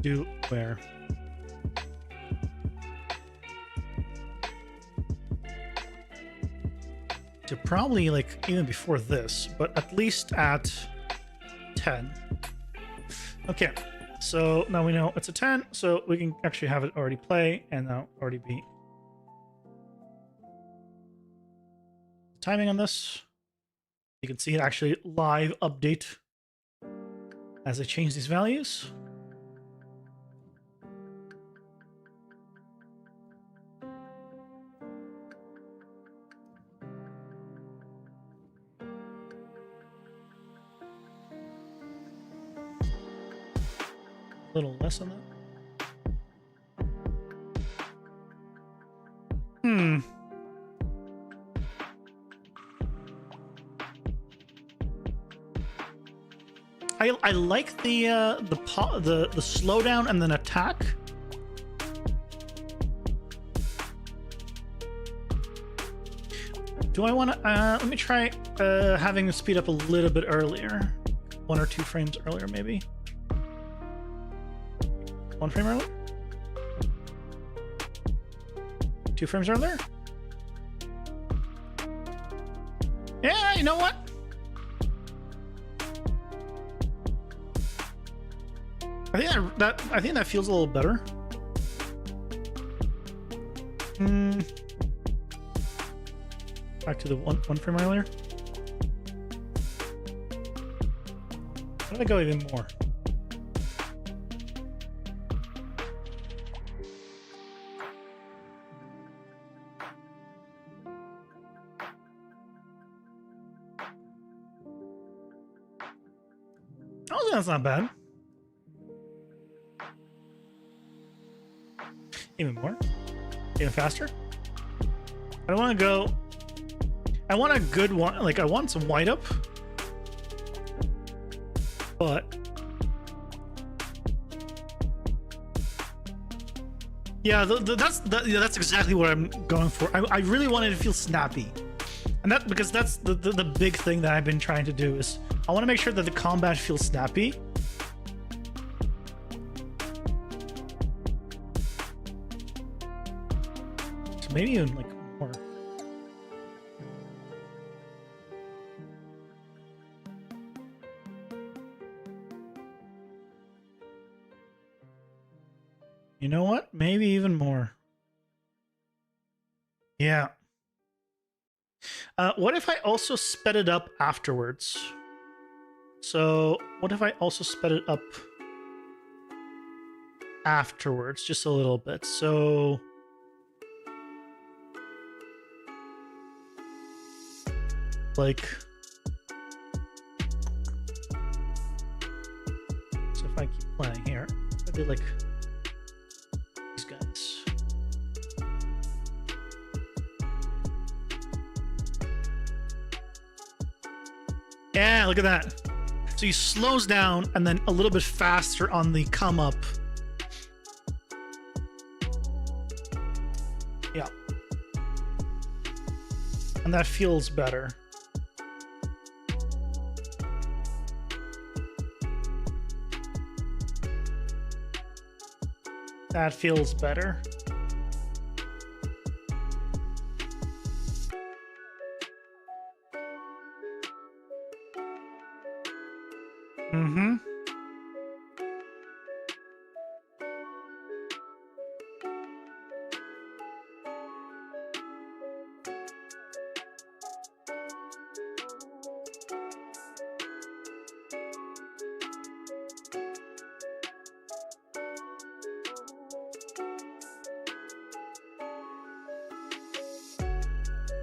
do where? To probably like even before this, but at least at 10. Okay, so now we know it's a 10, so we can actually have it already play and now already be timing on this. You can see it actually live update as I change these values. A little less on that. I like the slowdown and then attack. Do I want to? Let me try having the speed up a little bit earlier, 1 or 2 frames earlier, maybe. 1 frame earlier? 2 frames earlier? Yeah, you know what? I think that feels a little better. Back to the one frame earlier. How did I go even more? Oh, that's not bad. Even more? Even faster? I want to go. I want a good one. Like I want some white up, but yeah, that's exactly what I'm going for. I really want it to feel snappy, and because that's the big thing that I've been trying to do is I want to make sure that the combat feels snappy. So maybe even like more. You know what? Maybe even more. Yeah. What if I also sped it up afterwards? So what if I also sped it up afterwards, just a little bit? So like, so if I keep playing here, I do like these guys. Yeah, look at that. So he slows down and then a little bit faster on the come up. Yeah. And that feels better. That feels better. Mm-hmm.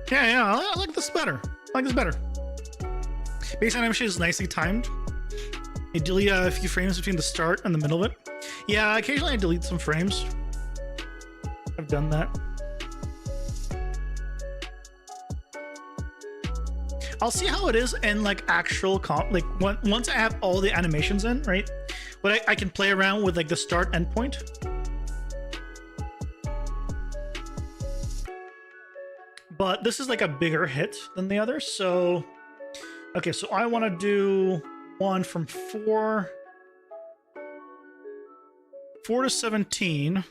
Yeah, I like this better. I like this better. Base animation is nicely timed. You delete a few frames between the start and the middle of it. Yeah, occasionally I delete some frames. I've done that. I'll see how it is in like actual like once I have all the animations in, right? But I can play around with like the start end point. But this is like a bigger hit than the others, so okay, so I want to do one from 4 to 17.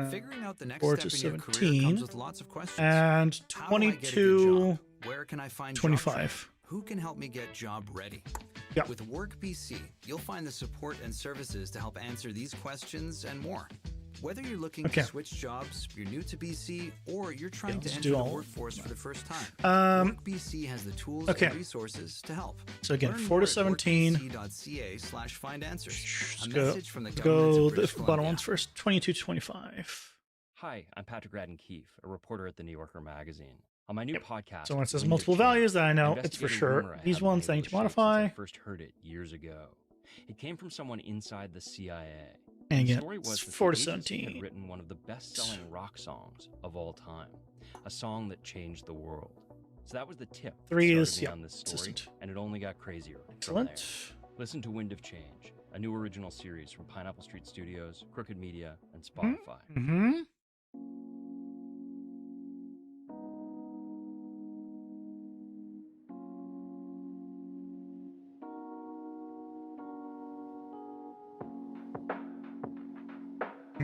Figuring out the next 4 step to in your career 17 comes with lots of questions. and How do I get a good 22 job? Where can I find 25. job training? Who can help me get job ready? Yeah. With WorkBC, you'll find the support and services to help answer these questions and more. Whether you're looking Okay. to switch jobs, you're new to BC, or you're trying to let's enter do the all of workforce for the first time, WorkBC has the tools okay. and resources to help. So again, Learn 4 more to at 17. workbc.ca/find answers. A Let's go, message from the let's government go of the British bottom Columbia. ones first. 22 to 25. Hi, I'm Patrick Radden Keefe, a reporter at The New Yorker magazine. On my new podcast, So when it says Wind of multiple Change, values, that I know it's for investigate a sure. rumor I These haven't ones been I able need to shake since modify. I first heard it years ago. It came from someone inside the CIA. And the again, story was it's that 4 the to agency 17. had written one of the best-selling rock songs of all time, a song that changed the world. So that was the tip that 3 started is, me yeah, on this story, consistent. and it only got crazier from Excellent. there. Listen to Wind of Change, a new original series from Pineapple Street Studios, Crooked Media, and Spotify. Mm-hmm.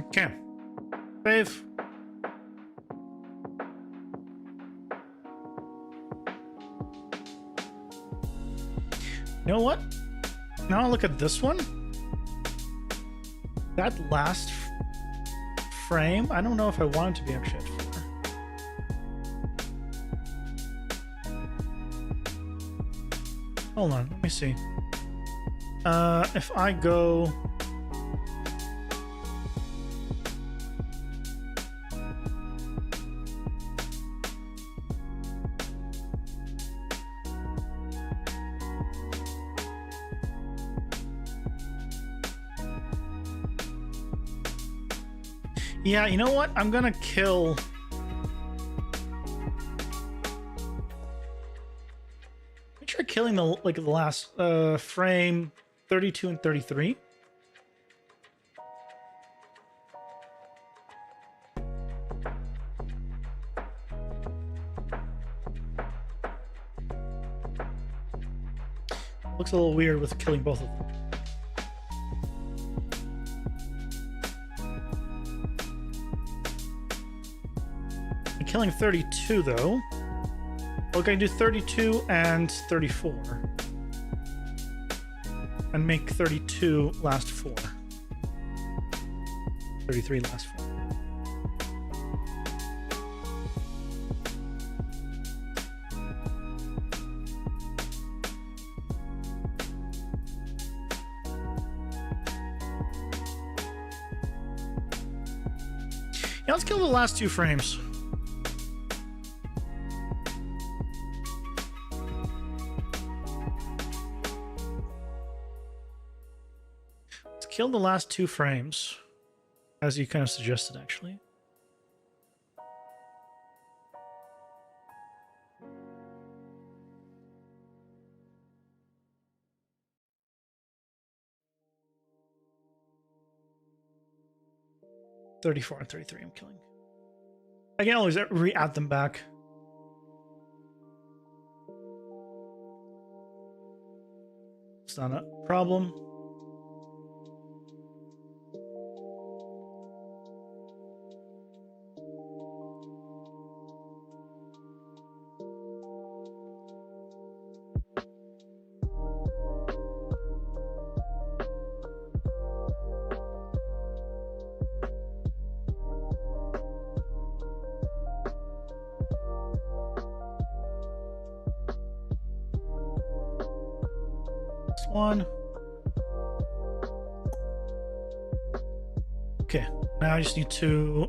Okay. Save. You know what? Now I look at this one. That last frame, I don't know if I want it to be actually at 4. Hold on, let me see. If I go... Yeah, you know what? I'm gonna kill... Make sure killing the last frame 32 and 33. Looks a little weird with killing both of them. I'm killing 32 though. Okay, do 32 and 34. And make 32 last 4. 33 last 4. Yeah, let's kill the last 2 frames. Let's kill the last 2 frames, as you kind of suggested, actually. $34 and $33 I'm killing. I can always re-add them back. It's not a problem. One. Okay, now I just need to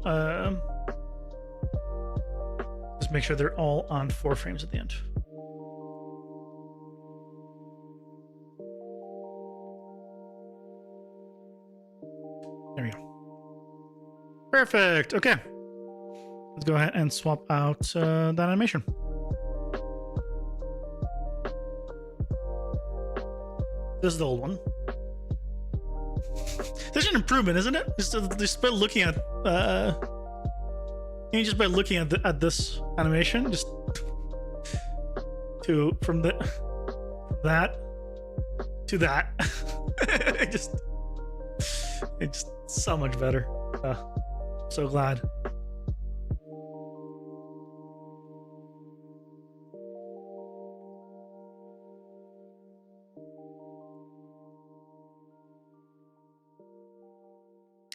just make sure they're all on 4 frames at the end. There we go. Perfect. Okay, let's go ahead and swap out that animation. This is the old one. There's an improvement, isn't it? Just by looking at just by looking at this animation, just from that to that, it's just so much better. So glad.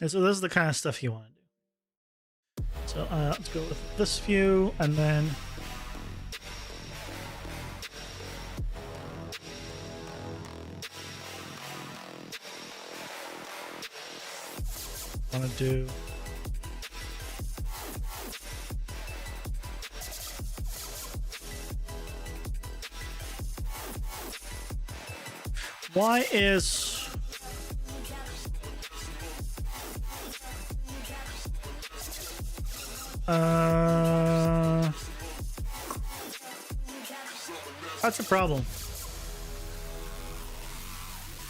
And so this is the kind of stuff you want to do. So let's go with this view, and then I want to do why is that's a problem.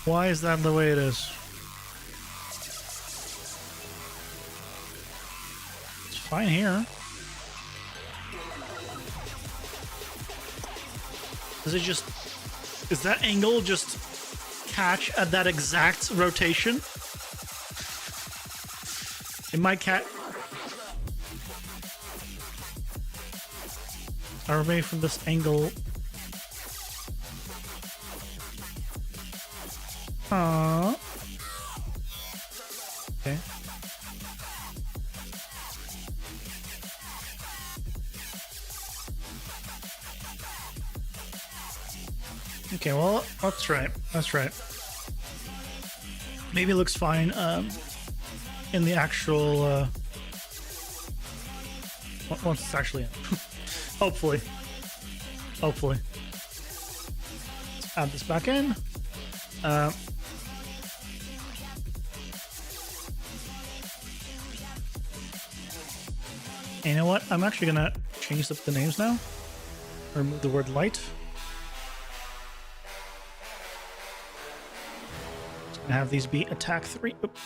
Why is that the way it is? It's fine here. Is that angle just catch at that exact rotation? It might catch. Or maybe from this angle. Aww. Okay. Okay, well, that's right. That's right. Maybe it looks fine in the actual once it's actually in. Hopefully. Hopefully. Let's add this back in. And you know what? I'm actually gonna change up the names now. Remove the word light. Just gonna have these be attack 3. Oop.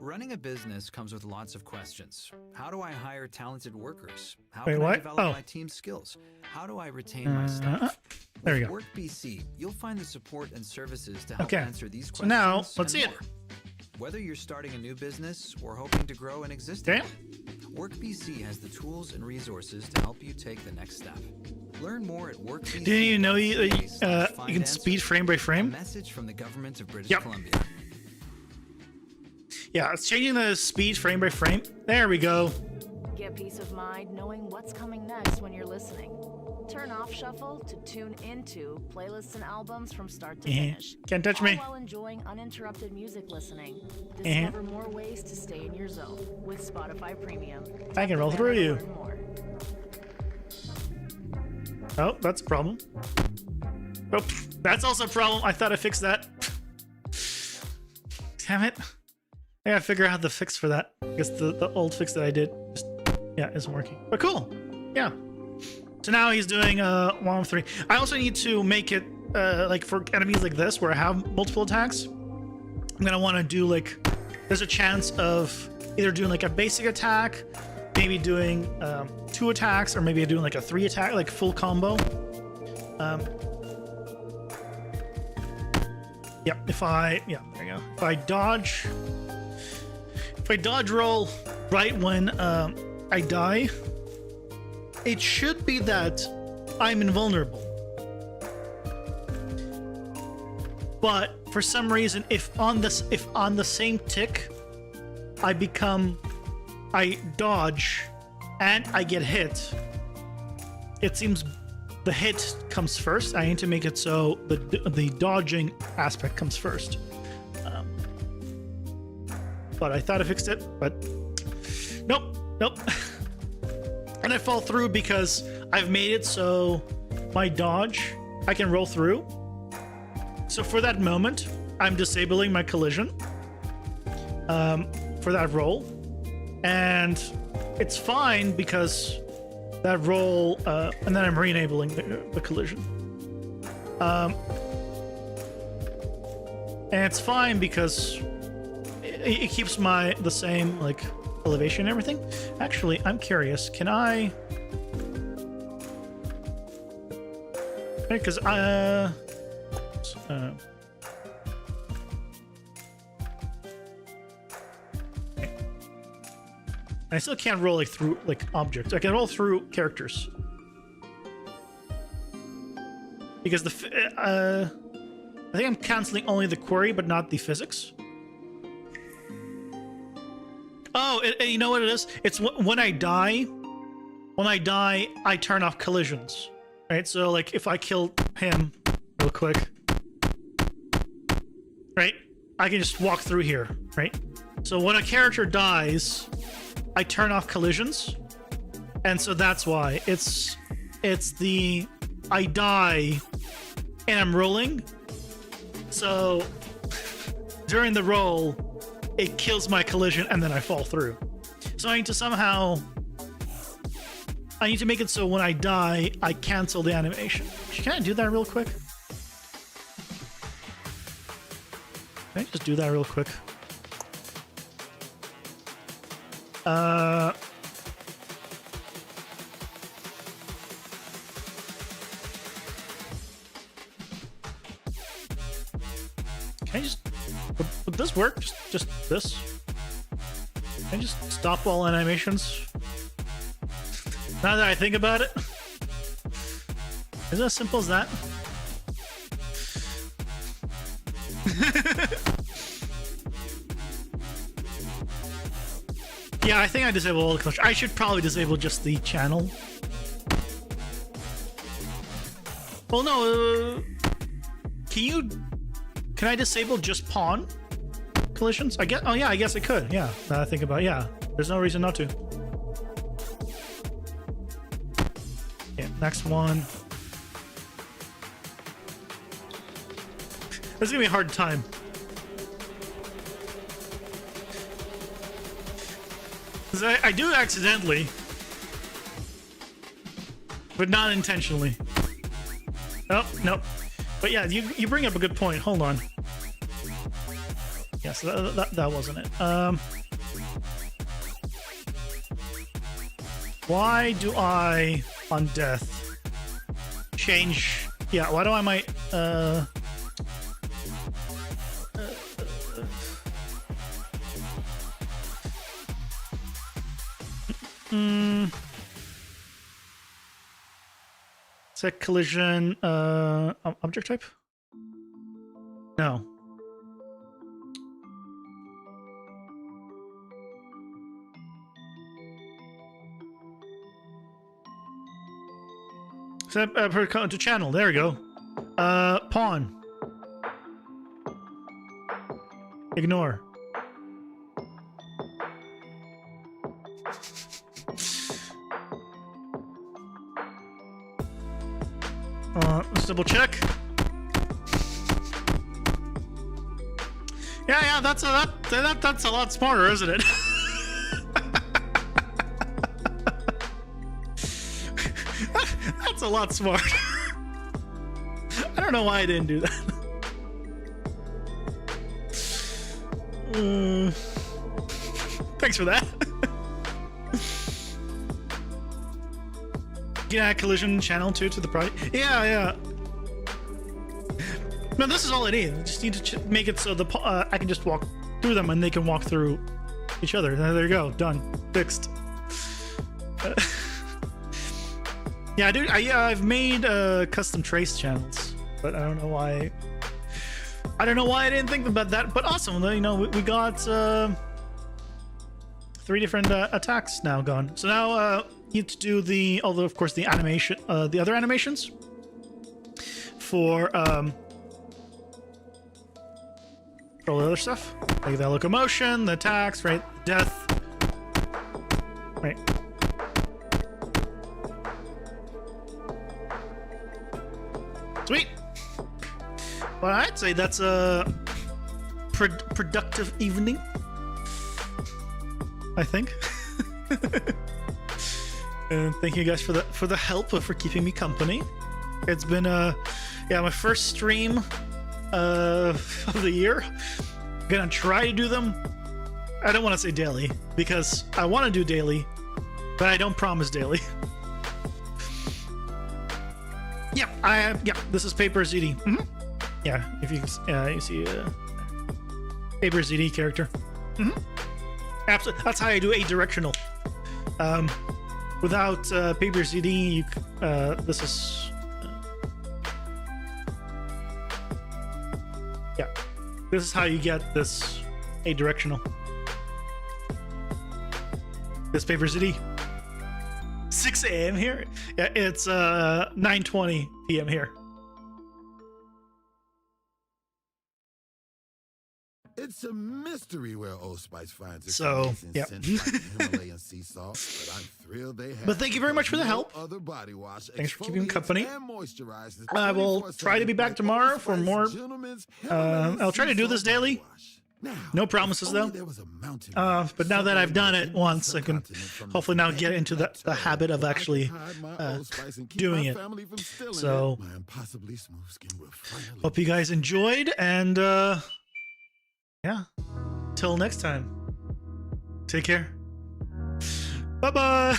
Running a business comes with lots of questions. How do I hire talented workers? How Wait, can I what? develop Oh. my team's skills? How do I retain my staff? There you With go. WorkBC, you'll find the support and services to help Okay. answer these So questions. now, let's see and it. more. Whether you're starting a new business or hoping to grow an existing Okay. one, WorkBC has the tools and resources to help you take the next step. Learn more at WorkBC. Didn't you know you can speed frame by A frame? message from the government of British Yep. Columbia. Yeah, it's changing the speed frame by frame. There we go. Get peace of mind knowing what's coming next when you're listening. Turn off shuffle to tune into playlists and albums from start to finish. Can't touch all me. while enjoying uninterrupted music listening. Discover more ways to stay in your zone with Spotify Premium. I can roll through you. Oh, that's a problem. Oh, that's also a problem. I thought I fixed that. Damn it. I gotta figure out the fix for that. I guess the old fix that I did just, yeah, isn't working. But cool. Yeah. So now he's doing 1 of 3. I also need to make it like for enemies like this where I have multiple attacks. I'm gonna want to do like, there's a chance of either doing like a basic attack, maybe doing 2 attacks, or maybe doing like a 3 attack, like full combo. Yeah, there you go. If I dodge roll right when I die, it should be that I'm invulnerable. But for some reason, if on the same tick I dodge and I get hit, it seems the hit comes first. I need to make it so the dodging aspect comes first. But I thought I fixed it, but nope. And I fall through because I've made it so my dodge, I can roll through. So for that moment, I'm disabling my collision for that roll. And it's fine because that roll, and then I'm re-enabling the collision. And it's fine because it keeps the same like elevation and everything. Actually, I'm curious, can I... Because I still can't roll like through like objects. I can roll through characters because I think I'm canceling only the query but not the physics. Oh, you know what it is? It's when I die. When I die, I turn off collisions. Right? So like if I kill him real quick, right? I can just walk through here, right? So when a character dies, I turn off collisions, and so that's why it's the I die and I'm rolling, so during the roll it kills my collision and then I fall through. So I need to make it so when I die I cancel the animation. Can I do that real quick? Can I just do that real quick? Can I just... Would this work? Just this? Can I just stop all animations? Now that I think about it? Is it as simple as that? Yeah, I think I disabled all the collision. I should probably disable just the channel. Well, no. Can I disable just pawn collisions? I guess. Oh yeah, I guess I could. Yeah. Now that I think about it, yeah. There's no reason not to. Yeah. Next one. This is gonna be a hard time. Because I do accidentally, but not intentionally. Oh, no. But yeah, you bring up a good point. Hold on. Yes, that wasn't it. Why do I, on death, change... Yeah, why do I might... Set collision, object type? No. Set to channel, there we go. Pawn. Ignore. Let's double check. Yeah, that's a lot smarter, isn't it? That's a lot smarter. I don't know why I didn't do that. Thanks for that. Yeah, collision channel 2 to the project. Yeah. No, this is all I need. I just need to make it so I can just walk through them and they can walk through each other. There you go. Done. Fixed. Yeah, dude. I've made custom trace channels, but I don't know why. I don't know why I didn't think about that. But awesome. You know, we got 3 different attacks now gone. So now you need to do the, although of course the animation, the other animations for all the other stuff, like the locomotion, the attacks, right? Death, right? Sweet. Well, I'd say that's a productive evening, I think. And thank you guys for the help for keeping me company. It's been my first stream of the year. I'm gonna try to do them. I don't want to say daily because I want to do daily, but I don't promise daily. Yeah, this is Paper ZD. Mm-hmm. Yeah, if you see Paper ZD character. Mm-hmm. Absolutely, that's how I do A-directional. Without Paper ZD, this is this is how you get this A-directional. This Paper ZD. 6 a.m. here? Yeah, it's 9:20 p.m. here. It's a mystery where Old Spice finds its So, yeah. Himalayan sea salt, but I'm thrilled they have. But thank you very much for the help. Other body wash, thanks for keeping me company. Moisturizes I will try to be back tomorrow for more. I'll try to do this daily. No promises though. But now that I've done it once, I can hopefully now get into the habit of actually doing it. So hope you guys enjoyed, and yeah, till next time, take care. Bye bye.